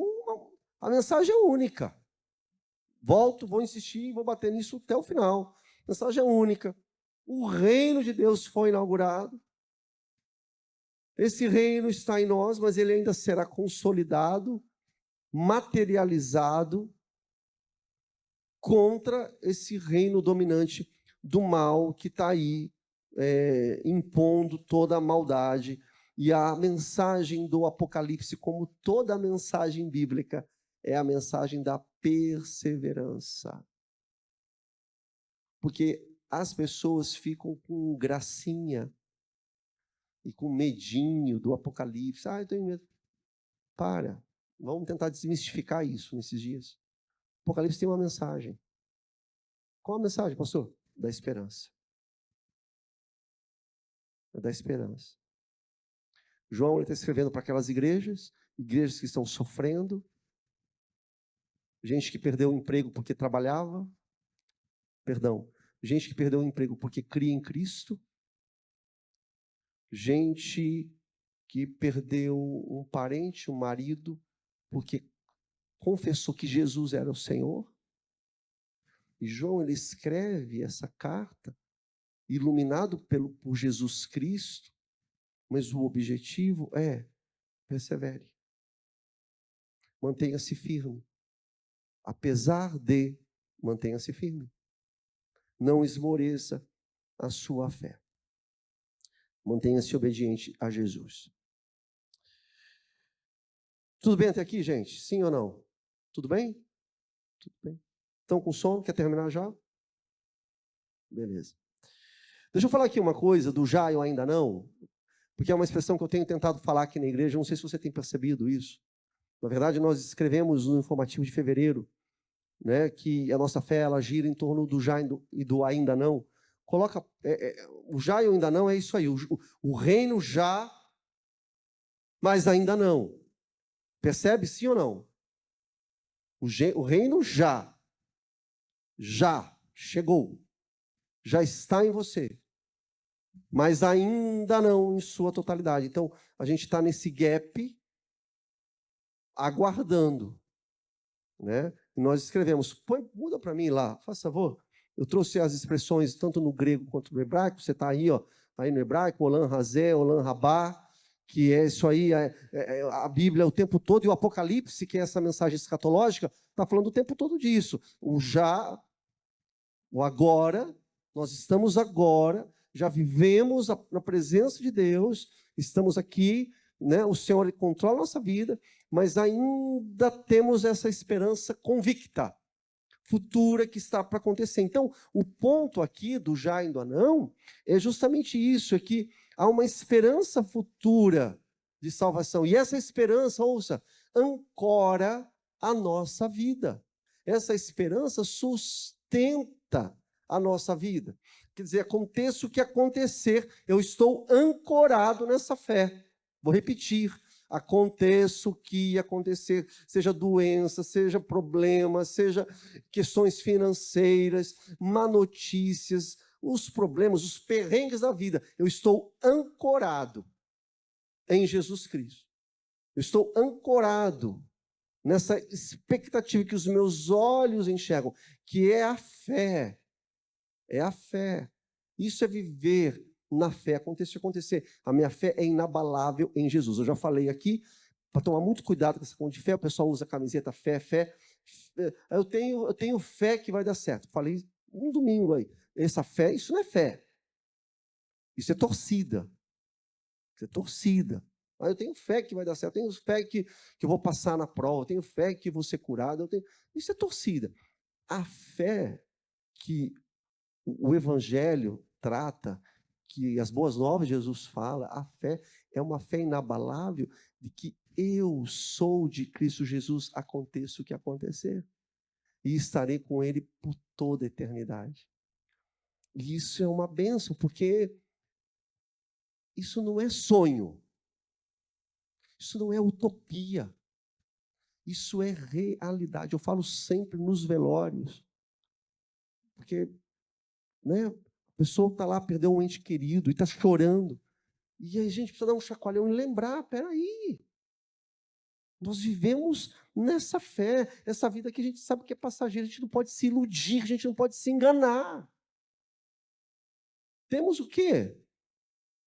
a mensagem é única. Vou insistir e vou bater nisso até o final. A mensagem é única. O reino de Deus foi inaugurado. Esse reino está em nós, mas ele ainda será consolidado, materializado contra esse reino dominante do mal que está aí impondo toda a maldade. E a mensagem do Apocalipse, como toda a mensagem bíblica, é a mensagem da perseverança. Porque as pessoas ficam com gracinha e com medinho do Apocalipse. Eu tenho medo. Para. Vamos tentar desmistificar isso nesses dias. O Apocalipse tem uma mensagem. Qual a mensagem, pastor? Da esperança. É da esperança. João está escrevendo para aquelas igrejas que estão sofrendo, gente que perdeu o emprego porque trabalhava, gente que perdeu o emprego porque cria em Cristo, gente que perdeu um parente, um marido, porque confessou que Jesus era o Senhor. E João, ele escreve essa carta, iluminado por Jesus Cristo, mas o objetivo é: persevere, mantenha-se firme. Apesar de, mantenha-se firme. Não esmoreça a sua fé. Mantenha-se obediente a Jesus. Tudo bem até aqui, gente? Sim ou não? Tudo bem? Tudo bem. Estão com sono? Quer terminar já? Beleza. Deixa eu falar aqui uma coisa do já ou ainda não, porque é uma expressão que eu tenho tentado falar aqui na igreja, não sei se você tem percebido isso. Na verdade, nós escrevemos no informativo de fevereiro, né, que a nossa fé ela gira em torno do já e do ainda não. Coloca o já e o ainda não é isso aí. O reino já, mas ainda não. Percebe sim ou não? O reino já chegou, já está em você, mas ainda não em sua totalidade. Então, a gente está nesse gap aguardando, né? E nós escrevemos, muda para mim lá, faz favor. Eu trouxe as expressões tanto no grego quanto no hebraico. Você está aí, ó, aí no hebraico, Olam Razé, Olam Rabá, que é isso aí, a Bíblia o tempo todo, e o Apocalipse, que é essa mensagem escatológica, está falando o tempo todo disso. O já, o agora, nós estamos agora, já vivemos na presença de Deus, estamos aqui, né? O Senhor controla a nossa vida, mas ainda temos essa esperança convicta, futura, que está para acontecer. Então, o ponto aqui do já e do não é justamente isso, é que há uma esperança futura de salvação. E essa esperança, ouça, ancora a nossa vida. Essa esperança sustenta a nossa vida. Quer dizer, aconteça o que acontecer, eu estou ancorado nessa fé. Vou repetir. Aconteça o que acontecer, seja doença, seja problema, seja questões financeiras, má notícias, os problemas, os perrengues da vida, eu estou ancorado em Jesus Cristo. Eu estou ancorado nessa expectativa que os meus olhos enxergam, que é a fé. É a fé. Isso é viver na fé. Acontecer. A minha fé é inabalável em Jesus. Eu já falei aqui, para tomar muito cuidado com essa conta de fé, o pessoal usa a camiseta fé. Eu tenho fé que vai dar certo. Falei um domingo aí. Essa fé, isso não é fé. Isso é torcida. Isso é torcida. Eu tenho fé que vai dar certo. Eu tenho fé que eu vou passar na prova. Eu tenho fé que vou ser curado. Isso é torcida. A fé que o Evangelho trata, que as boas novas de Jesus fala, a fé é uma fé inabalável de que eu sou de Cristo Jesus, aconteça o que acontecer, e estarei com Ele por toda a eternidade. E isso é uma bênção, porque isso não é sonho, isso não é utopia, isso é realidade. Eu falo sempre nos velórios, porque, né, a pessoa está lá, perdeu um ente querido e está chorando. E a gente precisa dar um chacoalhão e lembrar, peraí, nós vivemos nessa fé, essa vida que a gente sabe que é passageira, a gente não pode se iludir, a gente não pode se enganar. Temos o quê?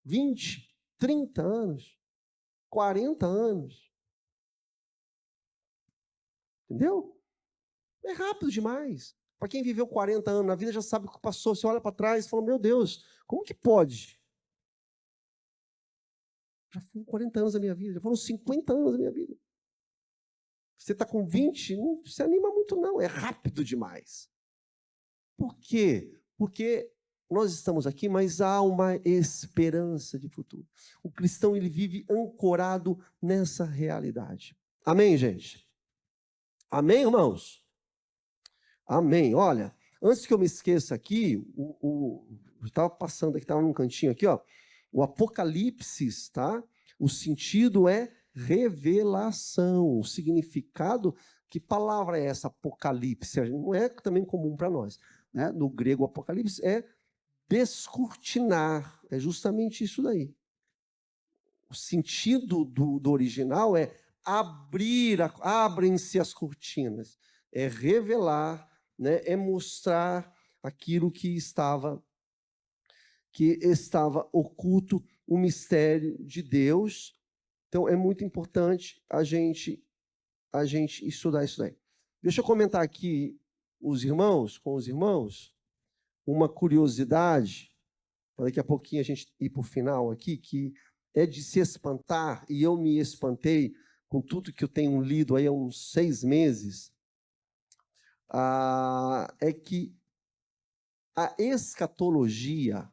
20, 30 anos, 40 anos. Entendeu? É rápido demais. Para quem viveu 40 anos na vida já sabe o que passou. Você olha para trás e fala, meu Deus, como que pode? Já foram 40 anos da minha vida, já foram 50 anos da minha vida. Você está com 20, não se anima muito não, é rápido demais. Por quê? Porque nós estamos aqui, mas há uma esperança de futuro. O cristão, ele vive ancorado nessa realidade. Amém, gente? Amém, irmãos? Amém. Olha, antes que eu me esqueça aqui, eu estava passando aqui, estava num cantinho aqui, ó, o Apocalipse, tá? O sentido é revelação. O significado, que palavra é essa, Apocalipse? Não é também comum para nós, né? No grego, Apocalipse é descortinar. É justamente isso daí. o sentido do original é abrem-se as cortinas, é revelar, né, é mostrar aquilo que estava oculto, o mistério de Deus. Então, é muito importante a gente estudar isso daí. Deixa eu comentar aqui com os irmãos, uma curiosidade, para daqui a pouquinho a gente ir para o final aqui, que é de se espantar, e eu me espantei com tudo que eu tenho lido aí há uns 6 meses, é que a escatologia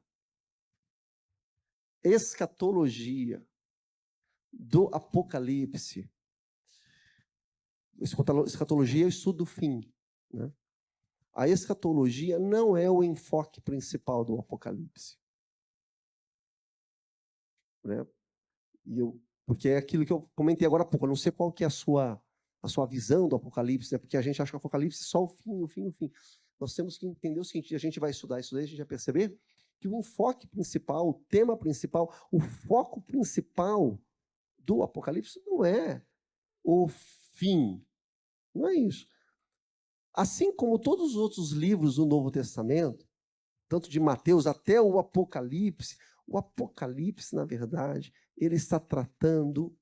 do Apocalipse, escatologia é o estudo do fim, né? A escatologia não é o enfoque principal do Apocalipse, né? Porque é aquilo que eu comentei agora há pouco, eu não sei qual que é a sua visão do Apocalipse, né? Porque a gente acha que o Apocalipse é só o fim, o fim, o fim. Nós temos que entender o seguinte, a gente vai estudar isso daí, a gente vai perceber que o enfoque principal, o tema principal, o foco principal do Apocalipse não é o fim, não é isso. Assim como todos os outros livros do Novo Testamento, tanto de Mateus até o Apocalipse, na verdade, ele está tratando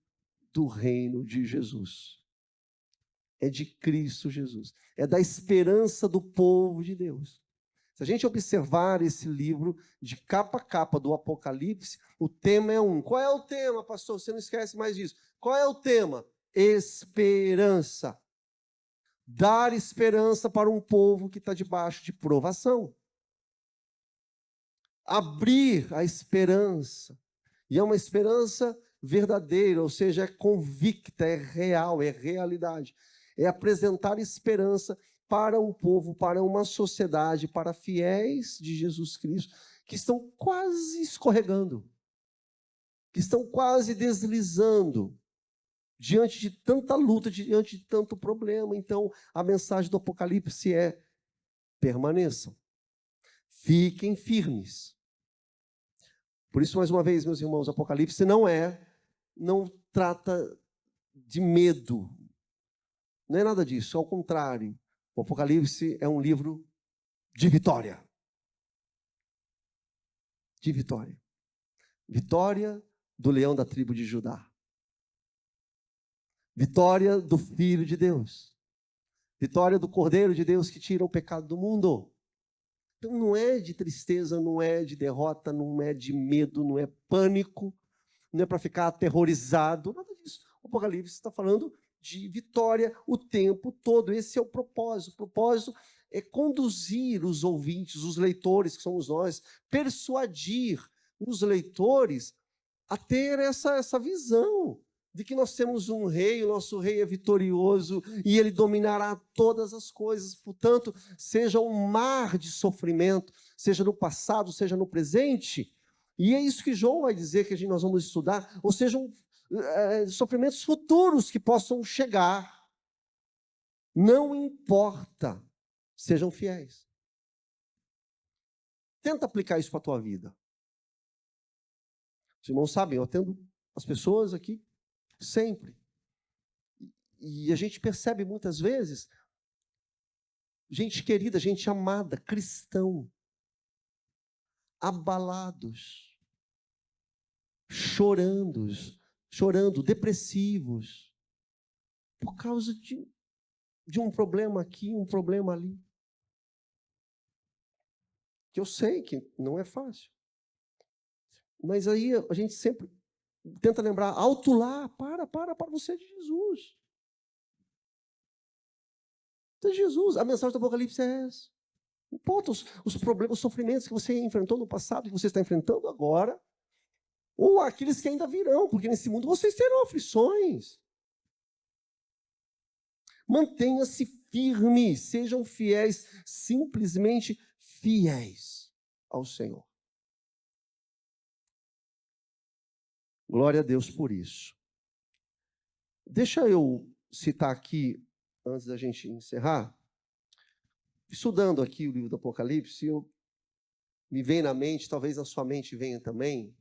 do reino de Jesus. É de Cristo Jesus. É da esperança do povo de Deus. Se a gente observar esse livro de capa a capa do Apocalipse, o tema é um. Qual é o tema, pastor? Você não esquece mais disso. Qual é o tema? Esperança. Dar esperança para um povo que está debaixo de provação. Abrir a esperança. E é uma esperança verdadeira, ou seja, é convicta, é real, é realidade. É apresentar esperança para um povo, para uma sociedade, para fiéis de Jesus Cristo, que estão quase escorregando, que estão quase deslizando diante de tanta luta, diante de tanto problema. Então, a mensagem do Apocalipse é: permaneçam, fiquem firmes. Por isso, mais uma vez, meus irmãos, o Apocalipse não trata de medo, não é nada disso, ao contrário, o Apocalipse é um livro de vitória. De vitória. Vitória do leão da tribo de Judá. Vitória do Filho de Deus. Vitória do Cordeiro de Deus que tira o pecado do mundo. Então não é de tristeza, não é de derrota, não é de medo, não é pânico, não é para ficar aterrorizado, nada disso. O Apocalipse está falando de vitória o tempo todo. Esse é o propósito. O propósito é conduzir os ouvintes, os leitores, que somos nós, persuadir os leitores a ter essa visão de que nós temos um rei, o nosso rei é vitorioso e ele dominará todas as coisas. Portanto, seja um mar de sofrimento, seja no passado, seja no presente. E é isso que João vai dizer que nós vamos estudar, ou sejam sofrimentos futuros que possam chegar. Não importa, sejam fiéis. Tenta aplicar isso para a tua vida. Os irmãos sabem, eu atendo as pessoas aqui sempre. E a gente percebe muitas vezes gente querida, gente amada, cristão, abalados, chorando, depressivos, por causa de um problema aqui, um problema ali. Que eu sei que não é fácil. Mas aí a gente sempre tenta lembrar, alto lá, para você de Jesus. De Jesus. A mensagem do Apocalipse é essa. Não importa os problemas, os sofrimentos que você enfrentou no passado, que você está enfrentando agora, ou aqueles que ainda virão, porque nesse mundo vocês terão aflições. Mantenha-se firme, sejam fiéis, simplesmente fiéis ao Senhor. Glória a Deus por isso. Deixa eu citar aqui, antes da gente encerrar, estudando aqui o livro do Apocalipse, me vem na mente, talvez na sua mente venha também,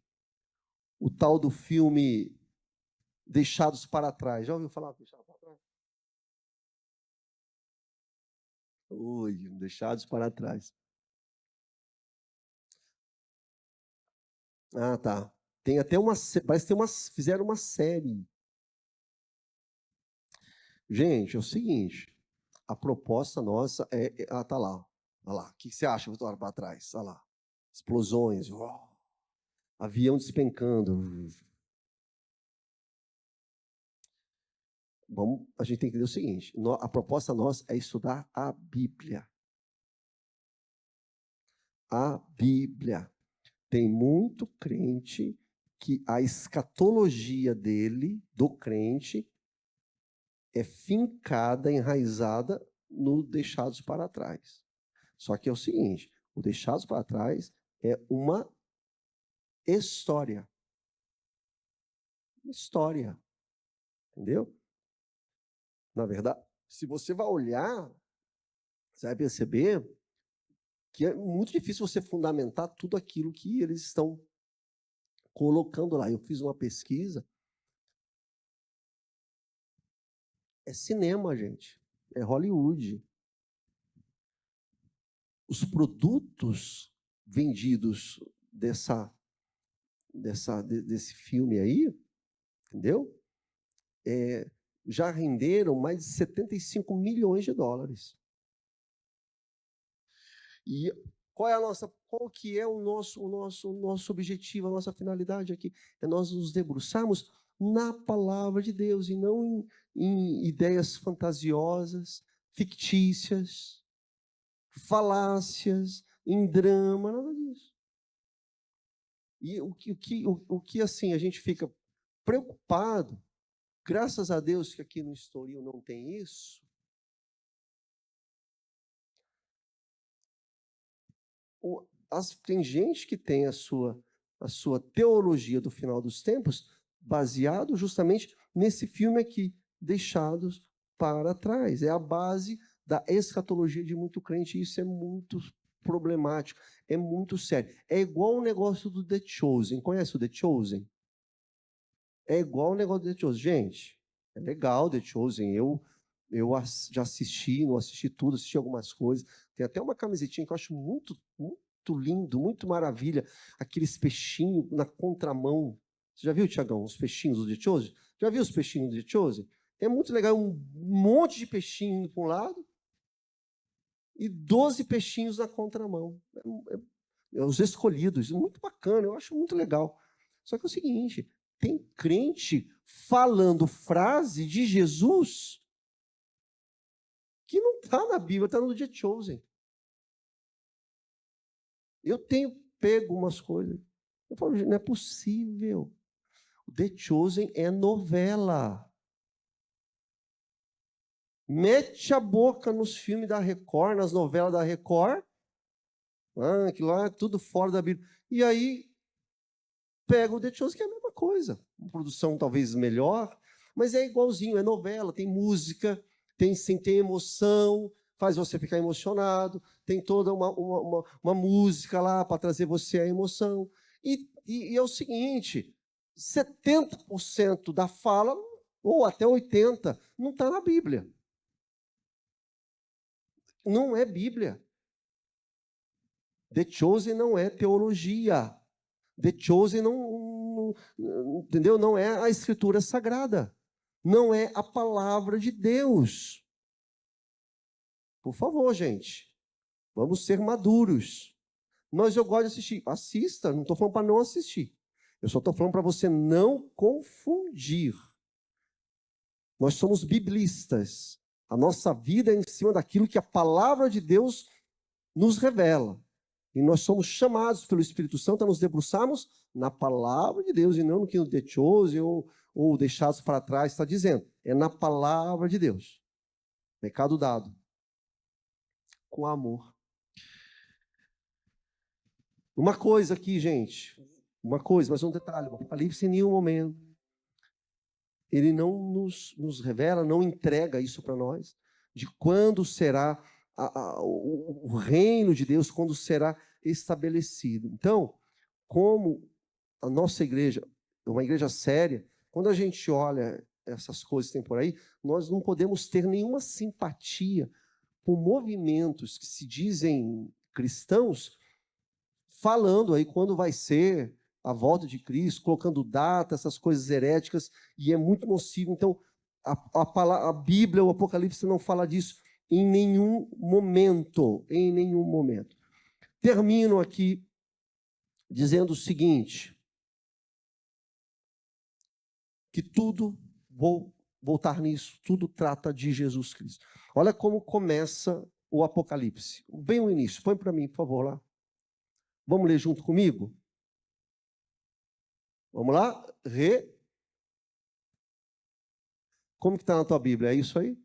o tal do filme Deixados para Trás. Já ouviu falar Deixados para Trás? Oi, Deixados para Trás. Ah, tá. Tem até parece que fizeram uma série. Gente, é o seguinte, a proposta nossa tá lá. Olha lá. O que você acha, Vitória, para trás? Olha lá. Explosões. Avião despencando. A gente tem que entender o seguinte, a proposta nossa é estudar a Bíblia. A Bíblia. Tem muito crente que a escatologia dele, do crente, é fincada, enraizada no deixados para trás. Só que é o seguinte, o deixados para trás é uma história. História. Entendeu? Na verdade, se você vai olhar, você vai perceber que é muito difícil você fundamentar tudo aquilo que eles estão colocando lá. Eu fiz uma pesquisa. É cinema, gente. É Hollywood. Os produtos vendidos desse filme aí, entendeu? Já renderam mais de 75 milhões de dólares. E qual que é o nosso objetivo, a nossa finalidade aqui? É nós nos debruçarmos na palavra de Deus e não em ideias fantasiosas, fictícias, falácias, em drama, nada disso. E o que assim, a gente fica preocupado, graças a Deus que aqui no Estoril não tem isso. Tem gente que tem a sua teologia do final dos tempos baseado justamente nesse filme aqui, Deixados para Trás. É a base da escatologia de muito crente, e isso é muito problemático, é muito sério. É igual o negócio do The Chosen. Conhece o The Chosen? É igual o negócio do The Chosen. Gente, é legal o The Chosen. Eu já assisti, não assisti tudo, assisti algumas coisas. Tem até uma camisetinha que eu acho muito, muito lindo, muito maravilha. Aqueles peixinhos na contramão. Você já viu, Tiagão, os peixinhos do The Chosen? Já viu os peixinhos do The Chosen? É muito legal, um monte de peixinho indo para um lado e 12 peixinhos na contramão. Os escolhidos, muito bacana, eu acho muito legal. Só que é o seguinte, tem crente falando frase de Jesus que não está na Bíblia, está no The Chosen. Eu tenho pego umas coisas. Eu falo, não é possível. O The Chosen é novela. Mete a boca nos filmes da Record, nas novelas da Record. Aquilo lá é tudo fora da Bíblia. E aí, pega o The Chosen, que é a mesma coisa. Uma produção talvez melhor, mas é igualzinho, é novela, tem música, tem emoção, faz você ficar emocionado, tem toda uma música lá para trazer você a emoção. E é o seguinte, 70% da fala, ou até 80%, não está na Bíblia. Não é Bíblia. The Chosen não é teologia. The Chosen entendeu? Não é a Escritura Sagrada. Não é a palavra de Deus. Por favor, gente. Vamos ser maduros. Mas eu gosto de assistir. Assista, não estou falando para não assistir. Eu só estou falando para você não confundir. Nós somos biblistas. A nossa vida é em cima daquilo que a palavra de Deus nos revela. E nós somos chamados pelo Espírito Santo a nos debruçarmos na palavra de Deus e não no que o The Chosen ou deixados para trás está dizendo. É na palavra de Deus. Recado dado. Com amor. Uma coisa aqui, gente. Uma coisa, mas um detalhe. O Apocalipse em nenhum momento. Ele não nos revela, não entrega isso para nós. De quando será o reino de Deus, quando será estabelecido. Então, como a nossa igreja, uma igreja séria, quando a gente olha essas coisas que tem por aí, nós não podemos ter nenhuma simpatia por movimentos que se dizem cristãos, falando aí quando vai ser a volta de Cristo, colocando data, essas coisas heréticas, e é muito nocivo. Então, a Bíblia, o Apocalipse, não fala disso em nenhum momento, em nenhum momento. Termino aqui dizendo o seguinte, que tudo, vou voltar nisso, tudo trata de Jesus Cristo. Olha como começa o Apocalipse. Bem o início, põe para mim, por favor, lá. Vamos ler junto comigo? Vamos lá? Como que está na tua Bíblia? É isso aí?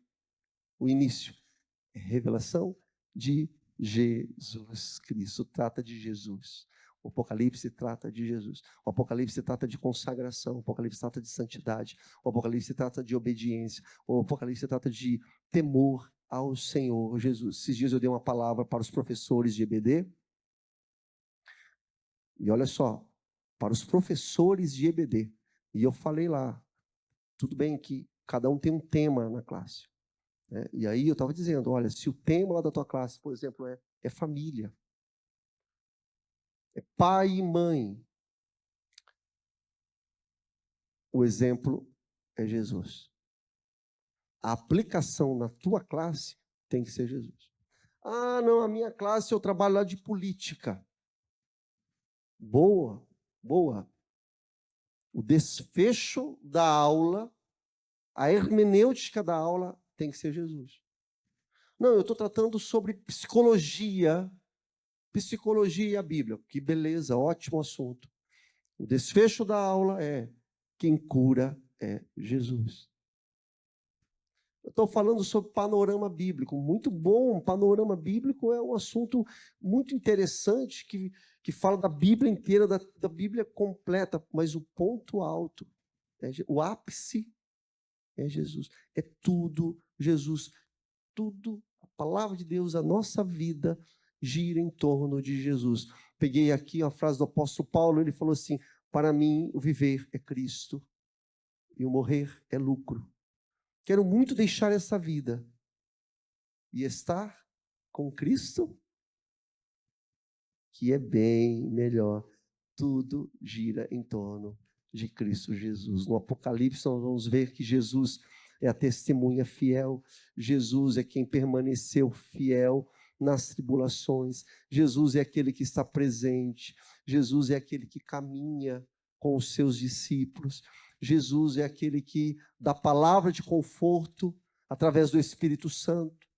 O início. Revelação de Jesus Cristo. Trata de Jesus. O Apocalipse trata de Jesus. O Apocalipse trata de consagração. O Apocalipse trata de santidade. O Apocalipse trata de obediência. O Apocalipse trata de temor ao Senhor Jesus. Esses dias eu dei uma palavra para os professores de EBD. E olha só, para os professores de EBD. E eu falei lá, tudo bem que cada um tem um tema na classe. Né? E aí eu estava dizendo, olha, se o tema lá da tua classe, por exemplo, é família, é pai e mãe, o exemplo é Jesus. A aplicação na tua classe tem que ser Jesus. Ah, não, a minha classe eu trabalho lá de política. Boa, boa. O desfecho da aula, a hermenêutica da aula tem que ser Jesus. Não, eu estou tratando sobre psicologia e a Bíblia. Que beleza, ótimo assunto. O desfecho da aula é quem cura é Jesus. Eu estou falando sobre panorama bíblico, muito bom. Panorama bíblico é um assunto muito interessante que fala da Bíblia inteira, da Bíblia completa, mas o ponto alto, o ápice é Jesus. É tudo Jesus. Tudo, a palavra de Deus, a nossa vida gira em torno de Jesus. Peguei aqui a frase do apóstolo Paulo, ele falou assim, para mim o viver é Cristo e o morrer é lucro. Quero muito deixar essa vida e estar com Cristo, que é bem melhor. Tudo gira em torno de Cristo Jesus. No Apocalipse nós vamos ver que Jesus é a testemunha fiel, Jesus é quem permaneceu fiel nas tribulações, Jesus é aquele que está presente, Jesus é aquele que caminha com os seus discípulos, Jesus é aquele que dá palavra de conforto através do Espírito Santo,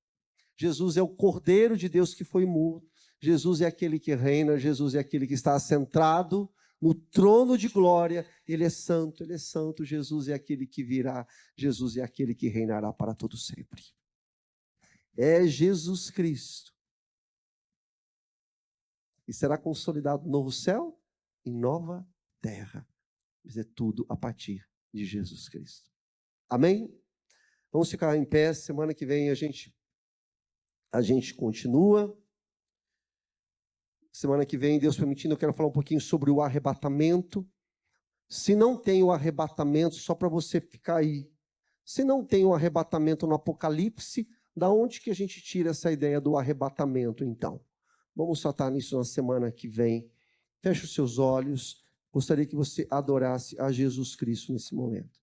Jesus é o Cordeiro de Deus que foi morto, Jesus é aquele que reina, Jesus é aquele que está assentado no trono de glória, Ele é santo, Jesus é aquele que virá, Jesus é aquele que reinará para todo sempre. É Jesus Cristo. E será consolidado novo céu e nova terra. Mas é tudo a partir de Jesus Cristo. Amém? Vamos ficar em pé, semana que vem a gente continua. Semana que vem, Deus permitindo, eu quero falar um pouquinho sobre o arrebatamento. Se não tem o arrebatamento, só para você ficar aí. Se não tem o arrebatamento no Apocalipse, da onde que a gente tira essa ideia do arrebatamento, então? Vamos tratar nisso na semana que vem. Feche os seus olhos. Gostaria que você adorasse a Jesus Cristo nesse momento.